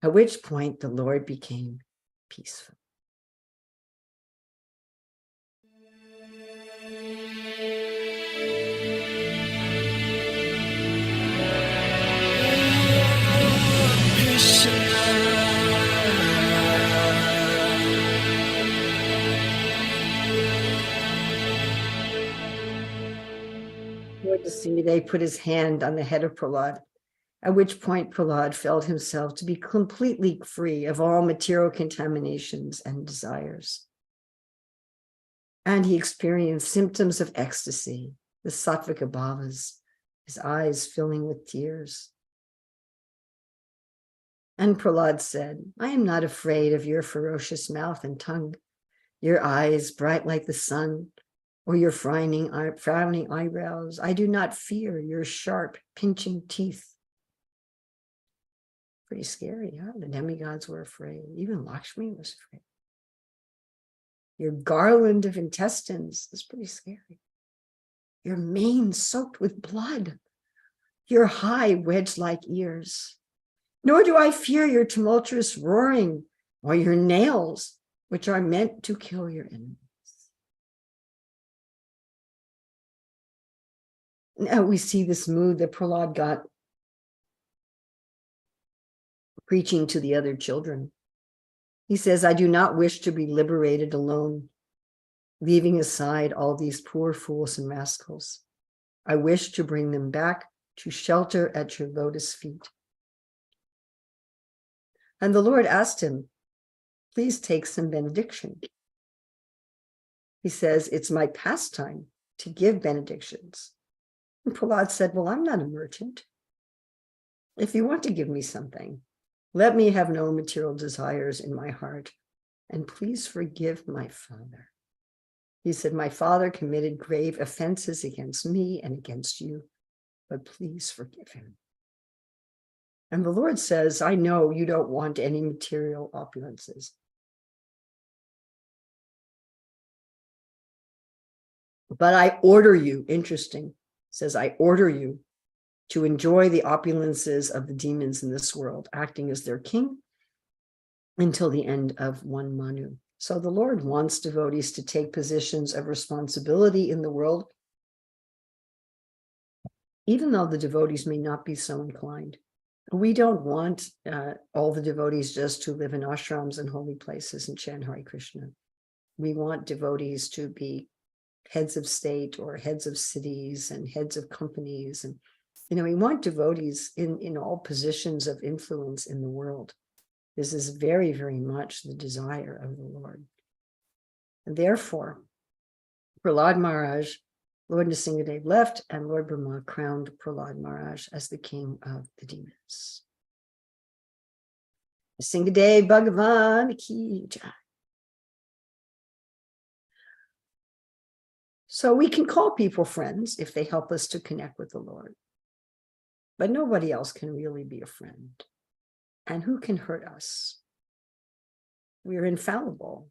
at which point the Lord became peaceful. Lord Nrsingadev put his hand on the head of Prahlad, at which point Prahlad felt himself to be completely free of all material contaminations and desires. And he experienced symptoms of ecstasy, the sattvika bhavas, his eyes filling with tears. And Prahlad said, I am not afraid of your ferocious mouth and tongue, your eyes bright like the sun, or your frowning eyebrows. I do not fear your sharp, pinching teeth. Pretty scary, huh? The demigods were afraid. Even Lakshmi was afraid. Your garland of intestines is pretty scary. Your mane soaked with blood. Your high wedge-like ears. Nor do I fear your tumultuous roaring or your nails, which are meant to kill your enemies. Now we see this mood that Prahlad got preaching to the other children. He says, I do not wish to be liberated alone, leaving aside all these poor fools and rascals. I wish to bring them back to shelter at your lotus feet. And the Lord asked him, please take some benediction. He says, it's my pastime to give benedictions. And Prahlad said, well, I'm not a merchant. If you want to give me something, let me have no material desires in my heart, and please forgive my father. He said, my father committed grave offenses against me and against you, but please forgive him. And the Lord says, I know you don't want any material opulences. But I order you, interesting, says, I order you to enjoy the opulences of the demons in this world, acting as their king until the end of one Manu. So the Lord wants devotees to take positions of responsibility in the world, even though the devotees may not be so inclined. We don't want all the devotees just to live in ashrams and holy places and chant Hare Krishna. We want devotees to be heads of state or heads of cities and heads of companies. And, we want devotees in all positions of influence in the world. This is very, very much the desire of the Lord. And therefore, Prahlad Maharaj, Lord Nrsingadev left, and Lord Brahma crowned Prahlad Maharaj as the king of the demons. Nrsingadev Bhagavan ki jai. So we can call people friends if they help us to connect with the Lord. But nobody else can really be a friend. And who can hurt us? We are infallible.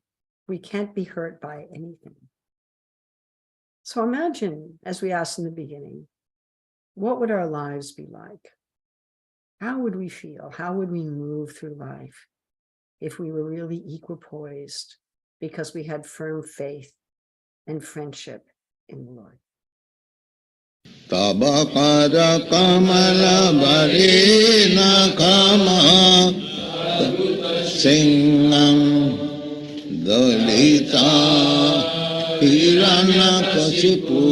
We can't be hurt by anything. So imagine, as we asked in the beginning, what would our lives be like? How would we feel? How would we move through life if we were really equipoised because we had firm faith and friendship in the Lord? Tabakara kamala varena kama singham dalita hirana kasipu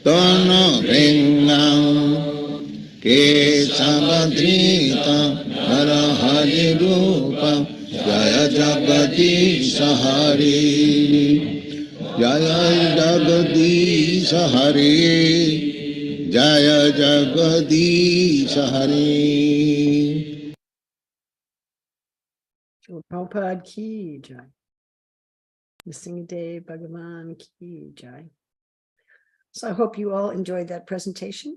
tana ringam ke samadrita narahari rupa jaya jagadish hari. Jaya Jagadish Hari, Jaya Jagadish Hari. Prabhupada ki jai. Nrsingadev Bhagavan ki jai. So I hope you all enjoyed that presentation.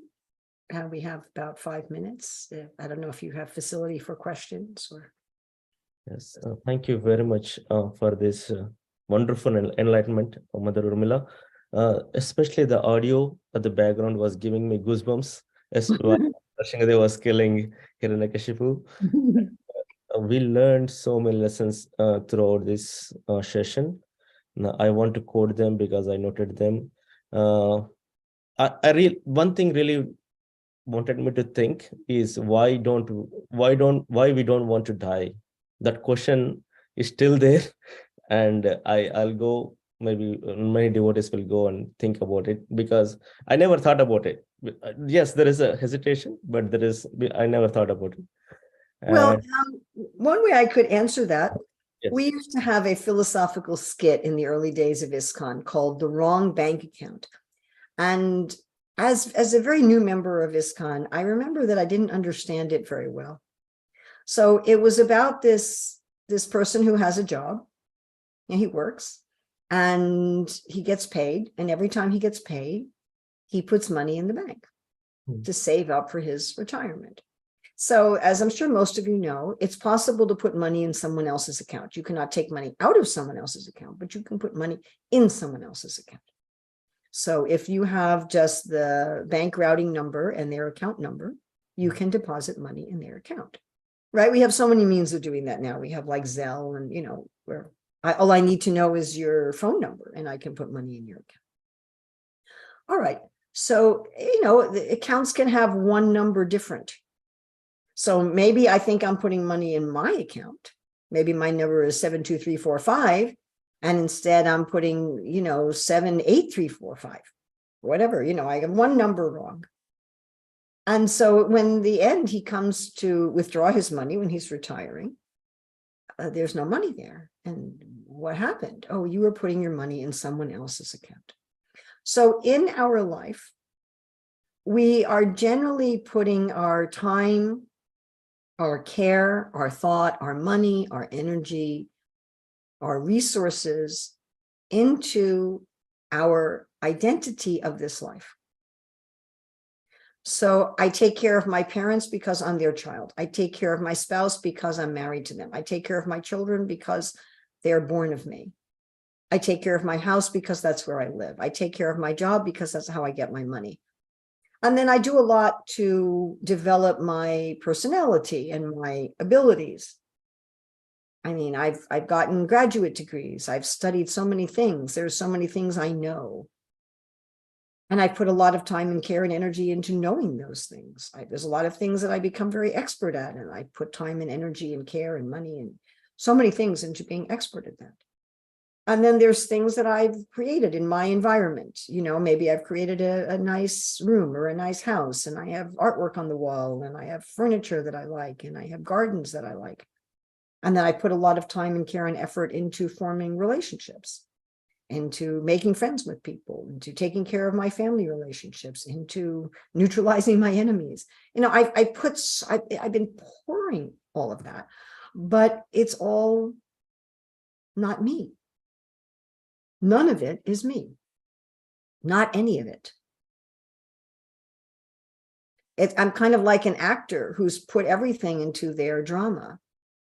We have about 5 minutes. I don't know if you have facility for questions or. Yes, thank you very much for this wonderful enlightenment, Mother Urmila. Especially the audio at the background was giving me goosebumps as Nrsingadev was killing Hiranyakashipu. We learned so many lessons throughout this session. Now, I want to quote them because I noted them. One thing really wanted me to think is why we don't want to die. That question is still there. And I'll go, maybe many devotees will go and think about it because I never thought about it. Yes, there is a hesitation, but I never thought about it. Well, one way I could answer that, yes. We used to have a philosophical skit in the early days of ISKCON called The Wrong Bank Account. And as a very new member of ISKCON, I remember that I didn't understand it very well. So it was about this person who has a job. And he works and he gets paid. And every time he gets paid, he puts money in the bank to save up for his retirement. So as I'm sure most of you know, it's possible to put money in someone else's account. You cannot take money out of someone else's account, but you can put money in someone else's account. So if you have just the bank routing number and their account number, you can deposit money in their account, right? We have so many means of doing that now. We have like Zelle and, where all I need to know is your phone number and I can put money in your account. All right. So, the accounts can have one number different. So maybe I think I'm putting money in my account. Maybe my number is 72345, and instead I'm putting, 78345, whatever, I have one number wrong. And so when the end, he comes to withdraw his money when he's retiring, there's no money there. And what happened? Oh, you were putting your money in someone else's account. So in our life, we are generally putting our time, our care, our thought, our money, our energy, our resources into our identity of this life. So I take care of my parents because I'm their child. I take care of my spouse because I'm married to them. I take care of my children because they're born of me. I take care of my house because that's where I live. I take care of my job because that's how I get my money. And then I do a lot to develop my personality and my abilities. I mean, I've gotten graduate degrees. I've studied so many things. There's so many things I know. And I put a lot of time and care and energy into knowing those things. There's a lot of things that I become very expert at, and I put time and energy and care and money and so many things into being expert at that. And then there's things that I've created in my environment. Maybe I've created a nice room or a nice house, and I have artwork on the wall, and I have furniture that I like, and I have gardens that I like. And then I put a lot of time and care and effort into forming relationships, into making friends with people, into taking care of my family relationships, into neutralizing my enemies. I've been pouring all of that, but it's all not me. None of it is me. Not any of it. I'm kind of like an actor who's put everything into their drama.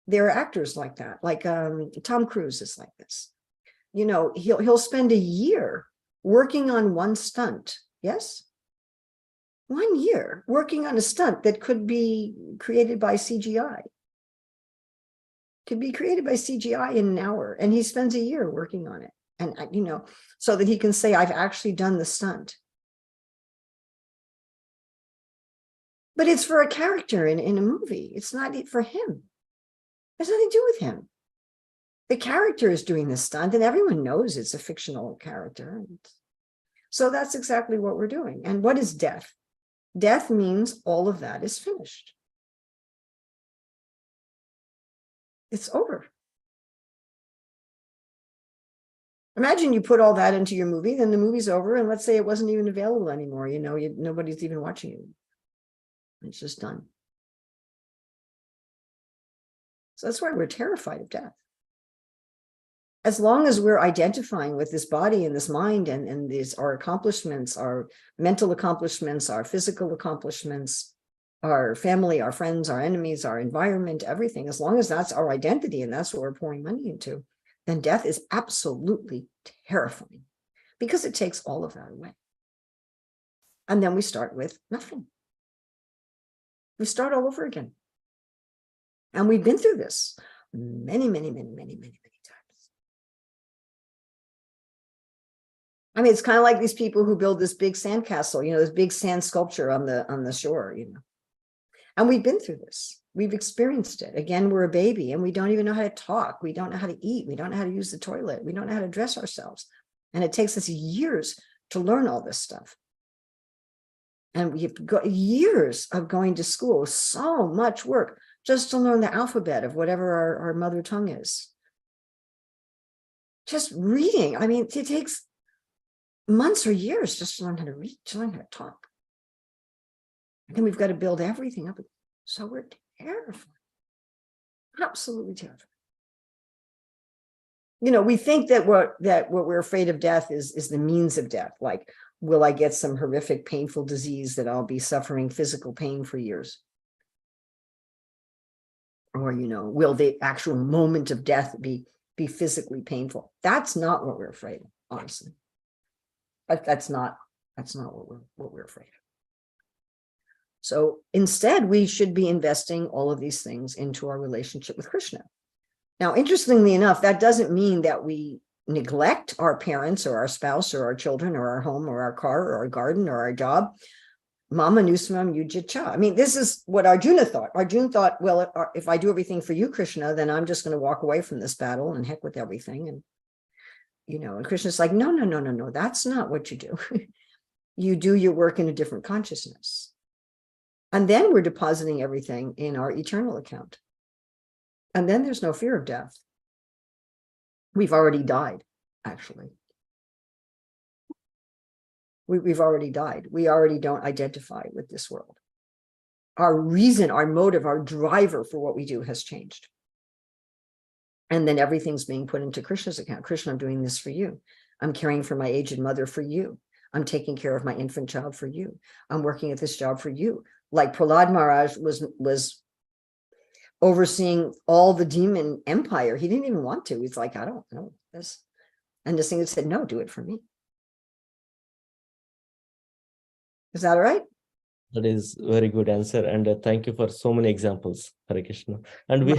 There are actors like that, like Tom Cruise is like this. He'll spend a year working on one stunt. Yes? 1 year working on a stunt that could be created by CGI. Could be created by CGI in an hour. And he spends a year working on it. And, so that he can say, I've actually done the stunt. But it's for a character in a movie. It's not for him. There's nothing to do with him. The character is doing the stunt, and everyone knows it's a fictional character. So that's exactly what we're doing. And what is death? Death means all of that is finished. It's over. Imagine you put all that into your movie, then the movie's over, and let's say it wasn't even available anymore. Nobody's even watching it. It's just done. So that's why we're terrified of death. As long as we're identifying with this body and this mind and these our accomplishments, our mental accomplishments, our physical accomplishments, our family, our friends, our enemies, our environment, everything, as long as that's our identity and that's what we're pouring money into, then death is absolutely terrifying because it takes all of that away. And then we start with nothing. We start all over again. And we've been through this many times. I mean, it's kind of like these people who build this big sandcastle, this big sand sculpture on the shore, And we've been through this. We've experienced it. Again, we're a baby and we don't even know how to talk. We don't know how to eat. We don't know how to use the toilet. We don't know how to dress ourselves. And it takes us years to learn all this stuff. And we've got years of going to school, so much work just to learn the alphabet of whatever our mother tongue is. Just reading. I mean, it takes months or years just to learn how to read, to learn how to talk. And then we've got to build everything up. So we're terrified. Absolutely terrified. We think that what we're afraid of death is the means of death. Like, will I get some horrific, painful disease that I'll be suffering physical pain for years? Or, will the actual moment of death be physically painful? That's not what we're afraid of, honestly. That's not what we're afraid of. So instead, we should be investing all of these things into our relationship with Krishna. Now, interestingly enough, that doesn't mean that we neglect our parents or our spouse or our children or our home or our car or our garden or our job. Mama Nusmam Yujicha. I mean, this is what Arjuna thought. Arjuna thought, well, if I do everything for you, Krishna, then I'm just going to walk away from this battle and heck with everything. And, and Krishna's like, no, that's not what you do. You do your work in a different consciousness. And then we're depositing everything in our eternal account. And then there's no fear of death. We've already died, actually. We've already died. We already don't identify with this world. Our reason, our motive, our driver for what we do has changed. And then everything's being put into Krishna's account. Krishna, I'm doing this for you. I'm caring for my aged mother for you. I'm taking care of my infant child for you. I'm working at this job for you. Like Prahlad Maharaj was overseeing all the demon empire. He didn't even want to. He's like, I don't know this. And the singer said, no, do it for me. Is that all right? That is very good answer. And thank you for so many examples, Hare Krishna. And we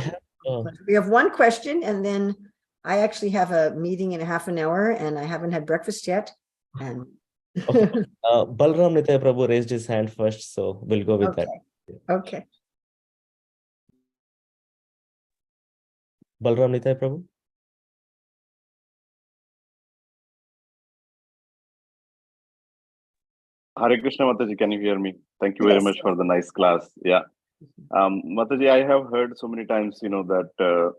have one question, and then I actually have a meeting in a half an hour, and I haven't had breakfast yet. And Balram Nitya Prabhu raised his hand first, so we'll go with that. Okay. Balram Nitya Prabhu. Hare Krishna, Mataji, can you hear me? Thank you very much for the nice class. Yeah. Mataji, I have heard so many times, that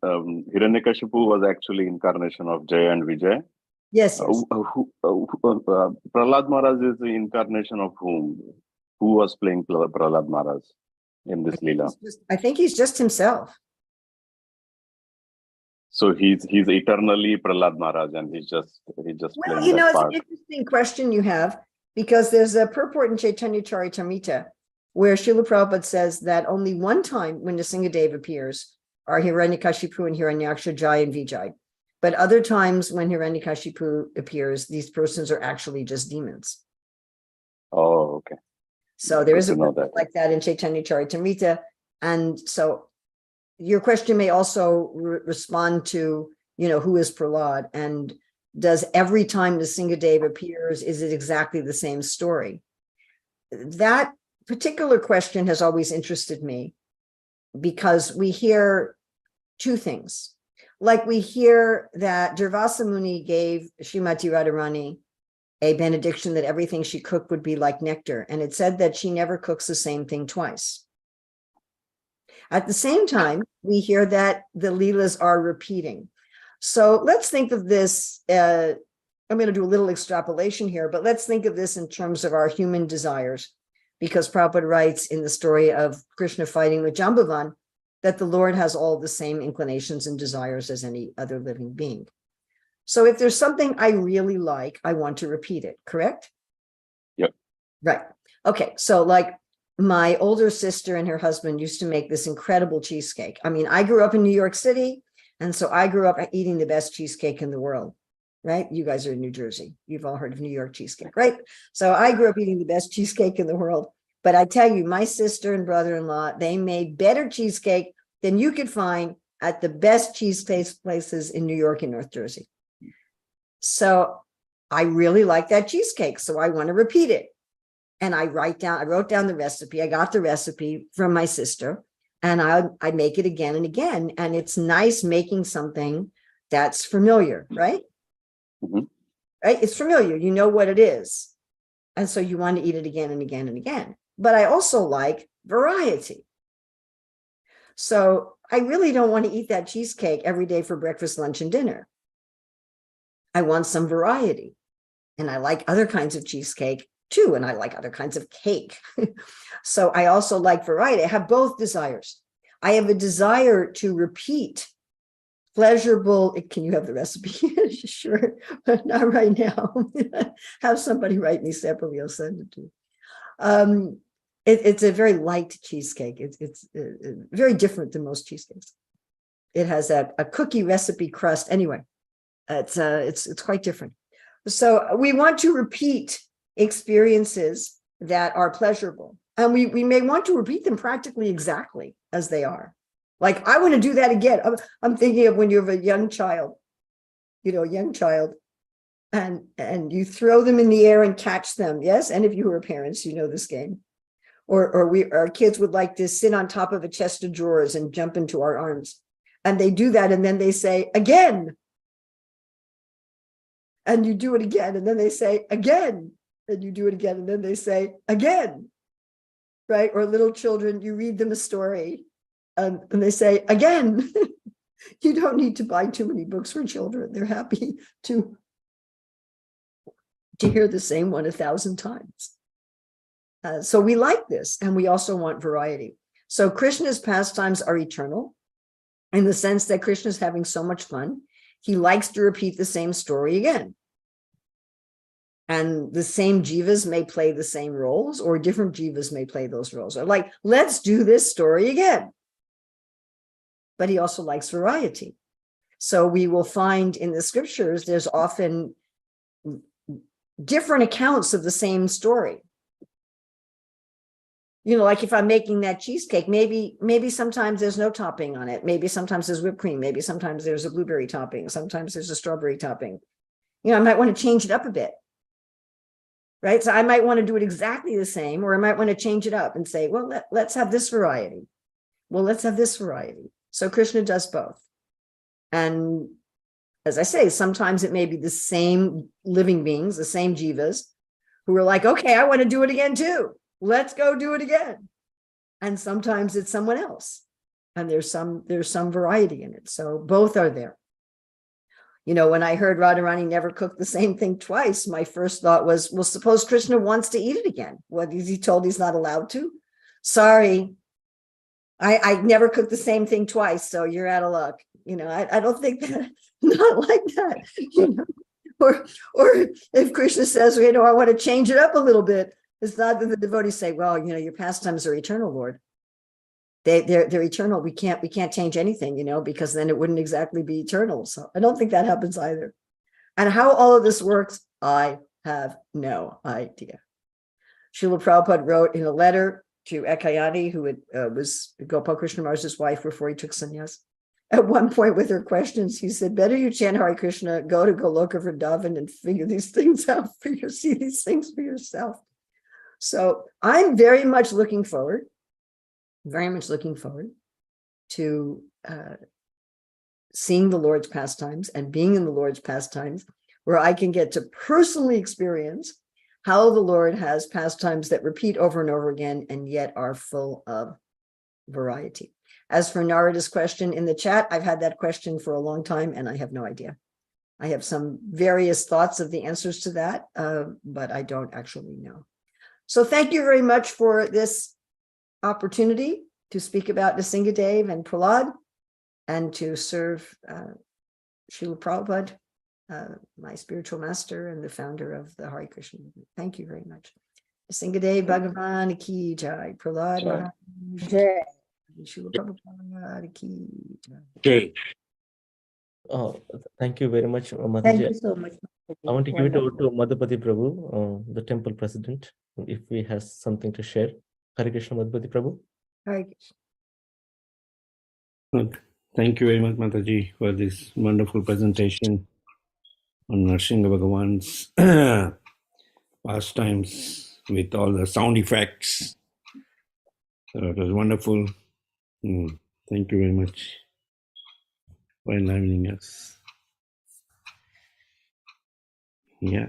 Hiranyakashipu was actually incarnation of Jaya and Vijay. Yes. Prahlad Maharaj is the incarnation of whom? Who was playing Prahlad Maharaj in this Leela? I think he's just himself. So he's eternally Prahlad Maharaj, and he's just playing that part. It's an interesting question you have, because there's a purport in Chaitanya Charitamrita where Srila Prabhupada says that only one time when Nrsimhadev appears are Hiranyakashipu and Hiranyaksha, Jai and Vijay. But other times when Hiranyakashipu appears, these persons are actually just demons. Oh, okay. So there is a purport like that in Chaitanya Charitamrita. And so your question may also respond to, who is Prahlad, and does every time the Nrsimhadev appears, is it exactly the same story? That particular question has always interested me, because we hear two things. Like we hear that Durvasa Muni gave Srimati Radharani a benediction that everything she cooked would be like nectar. And it said that she never cooks the same thing twice. At the same time, we hear that the Leelas are repeating. So let's think of this, I'm going to do a little extrapolation here, but let's think of this in terms of our human desires, because Prabhupada writes in the story of Krishna fighting with Jambavan that the Lord has all the same inclinations and desires as any other living being. So if there's something I really like, I want to repeat it, correct? Yep. Right. Okay. So like my older sister and her husband used to make this incredible cheesecake. I mean, I grew up in New York City, and so I grew up eating the best cheesecake in the world, right? You guys are in New Jersey. You've all heard of New York cheesecake, right? So I grew up eating the best cheesecake in the world. But I tell you, my sister and brother-in-law, they made better cheesecake than you could find at the best cheesecake places in New York and North Jersey. So I really like that cheesecake, so I want to repeat it. And I wrote down the recipe. I got the recipe from my sister, and I make it again and again. And it's nice making something that's familiar, right? Mm-hmm. Right? It's familiar. You know what it is. And so you want to eat it again and again and again. But I also like variety. So I really don't want to eat that cheesecake every day for breakfast, lunch, and dinner. I want some variety. And I like other kinds of cheesecake too. And I like other kinds of cake. So I also like variety. I have both desires. I have a desire to repeat pleasurable. Can you have the recipe? Sure, but not right now. Have somebody write me separately. I'll send it to you. It's a very light cheesecake. It's very different than most cheesecakes. It has a cookie recipe crust. Anyway, it's quite different. So we want to repeat experiences that are pleasurable, and we may want to repeat them practically exactly as they are. Like, I want to do that again. I'm thinking of when you have a young child, and you throw them in the air and catch them. Yes, and if you were parents, you know this game. Or our kids would like to sit on top of a chest of drawers and jump into our arms. And they do that, and then they say, again. And you do it again, and then they say, again. And you do it again, and then they say, again. Right? Or little children, you read them a story, and they say, again. You don't need to buy too many books for children. They're happy to hear the same one 1,000 times. So we like this, and we also want variety. So Krishna's pastimes are eternal in the sense that Krishna's having so much fun. He likes to repeat the same story again. And the same jivas may play the same roles, or different jivas may play those roles. Or like, let's do this story again. But he also likes variety. So we will find in the scriptures, there's often different accounts of the same story. You know, like if I'm making that cheesecake, maybe sometimes there's no topping on it. Maybe sometimes there's whipped cream. Maybe sometimes there's a blueberry topping. Sometimes there's a strawberry topping. You know, I might want to change it up a bit. Right? So I might want to do it exactly the same, or I might want to change it up and say, well, let's have this variety. Well, let's have this variety. So Krishna does both. And as I say, sometimes it may be the same living beings, the same jivas, who are like, okay, I want to do it again too. Let's go do it again. And sometimes it's someone else. And there's some variety in it. So both are there. You know, when I heard Radharani never cooked the same thing twice, my first thought was, well, suppose Krishna wants to eat it again. What, is he told he's not allowed to? Sorry, I never cooked the same thing twice, so you're out of luck. You know, I don't think that, not like that. You know? Or if Krishna says, you know, I want to change it up a little bit, it's not that the devotees say, well, you know, your pastimes are eternal, Lord. They're eternal. We can't change anything, you know, because then it wouldn't exactly be eternal. So I don't think that happens either. And how all of this works, I have no idea. Srila Prabhupada wrote in a letter to Ekayani, who was Gopal Krishna Maharaj's wife before he took sannyas. At one point with her questions, he said, better you chant Hare Krishna, go to Goloka Vrindavan and figure these things out see these things for yourself. So I'm very much looking forward to seeing the Lord's pastimes and being in the Lord's pastimes, where I can get to personally experience how the Lord has pastimes that repeat over and over again and yet are full of variety. As for Narada's question in the chat, I've had that question for a long time and I have no idea. I have some various thoughts of the answers to that, but I don't actually know. So thank you very much for this opportunity to speak about Nrsingadev and Prahlad and to serve Srila Prabhupada, my spiritual master and the founder of the Hare Krishna movement. Thank you very much. Nrsingadev Bhagavan ki jai. Prahlad Maharaj Jai. Srila Prabhupada ki jai. Okay. Thank you very much, Thank Mataji. you so much. I want to give it over to Madhupati Prabhu, the temple president, if he has something to share. Hare Krishna, Madhupati Prabhu. Hare Krishna. Thank you very much, Mataji, for this wonderful presentation on Nrsinga Bhagavan's pastimes with all the sound effects. So it was wonderful. Thank you very much for enlivening us. Yeah.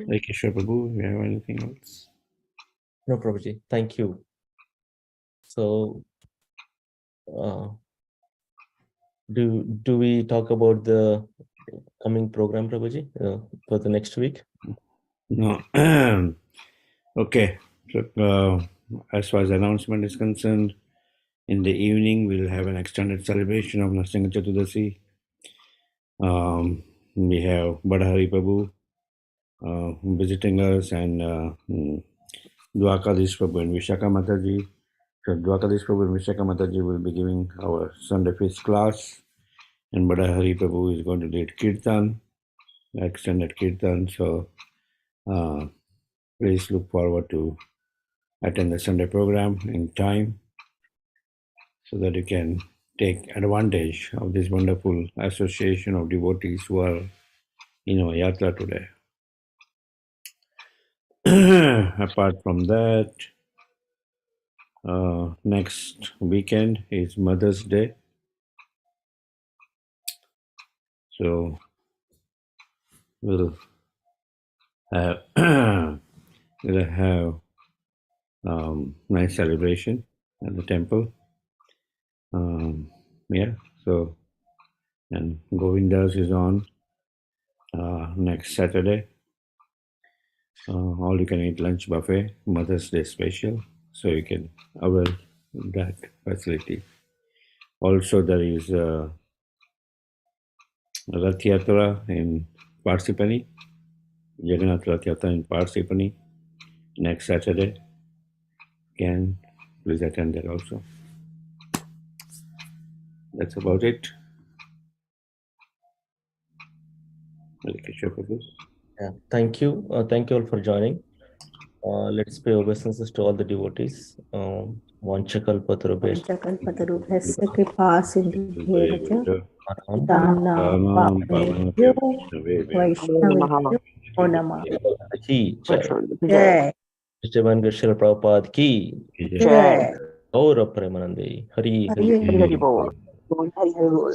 Hare Krishna Prabhu, you have anything else? No, Prabhuji. Thank you. So, do we talk about the coming program, Prabhuji, for the next week? No. Okay. So, as far as the announcement is concerned, in the evening we'll have an extended celebration of Nrsinga Chaturdasi. We have Badahari Prabhu visiting us and Dwakadish Prabhu and Vishaka Mataji. So Dwakadish Prabhu and Vishaka Mataji will be giving our Sunday Feast class, and Badahari Prabhu is going to lead Kirtan, extended Kirtan. So please look forward to attend the Sunday program in time so that you can take advantage of this wonderful association of devotees who are in our yatra today. Apart from that, next weekend is Mother's Day. So we'll have, nice celebration at the temple. So, and Govinda's is on next Saturday. All you can eat lunch buffet, Mother's Day special. So you can avail that facility. Also, there is Rath Yatra in Parsipani, Jagannath Rath Yatra in Parsipani next Saturday. Again, please attend that also. That's about it. Yeah, thank you. Thank you all for joining. Let's pay obeisances to all the devotees. Vanchakalpatarubhesh. Vanchakalpatarubhasya kripa sindhubheva cha Dana Bhavebhyo Vaishnavebhyo Namo Ki jai. Jai. Mr. Venkateshwar Prabhupada ki Jai. Gaura Premanande. Hari Hari. Hari Hari Bol. Hari Hari Bol.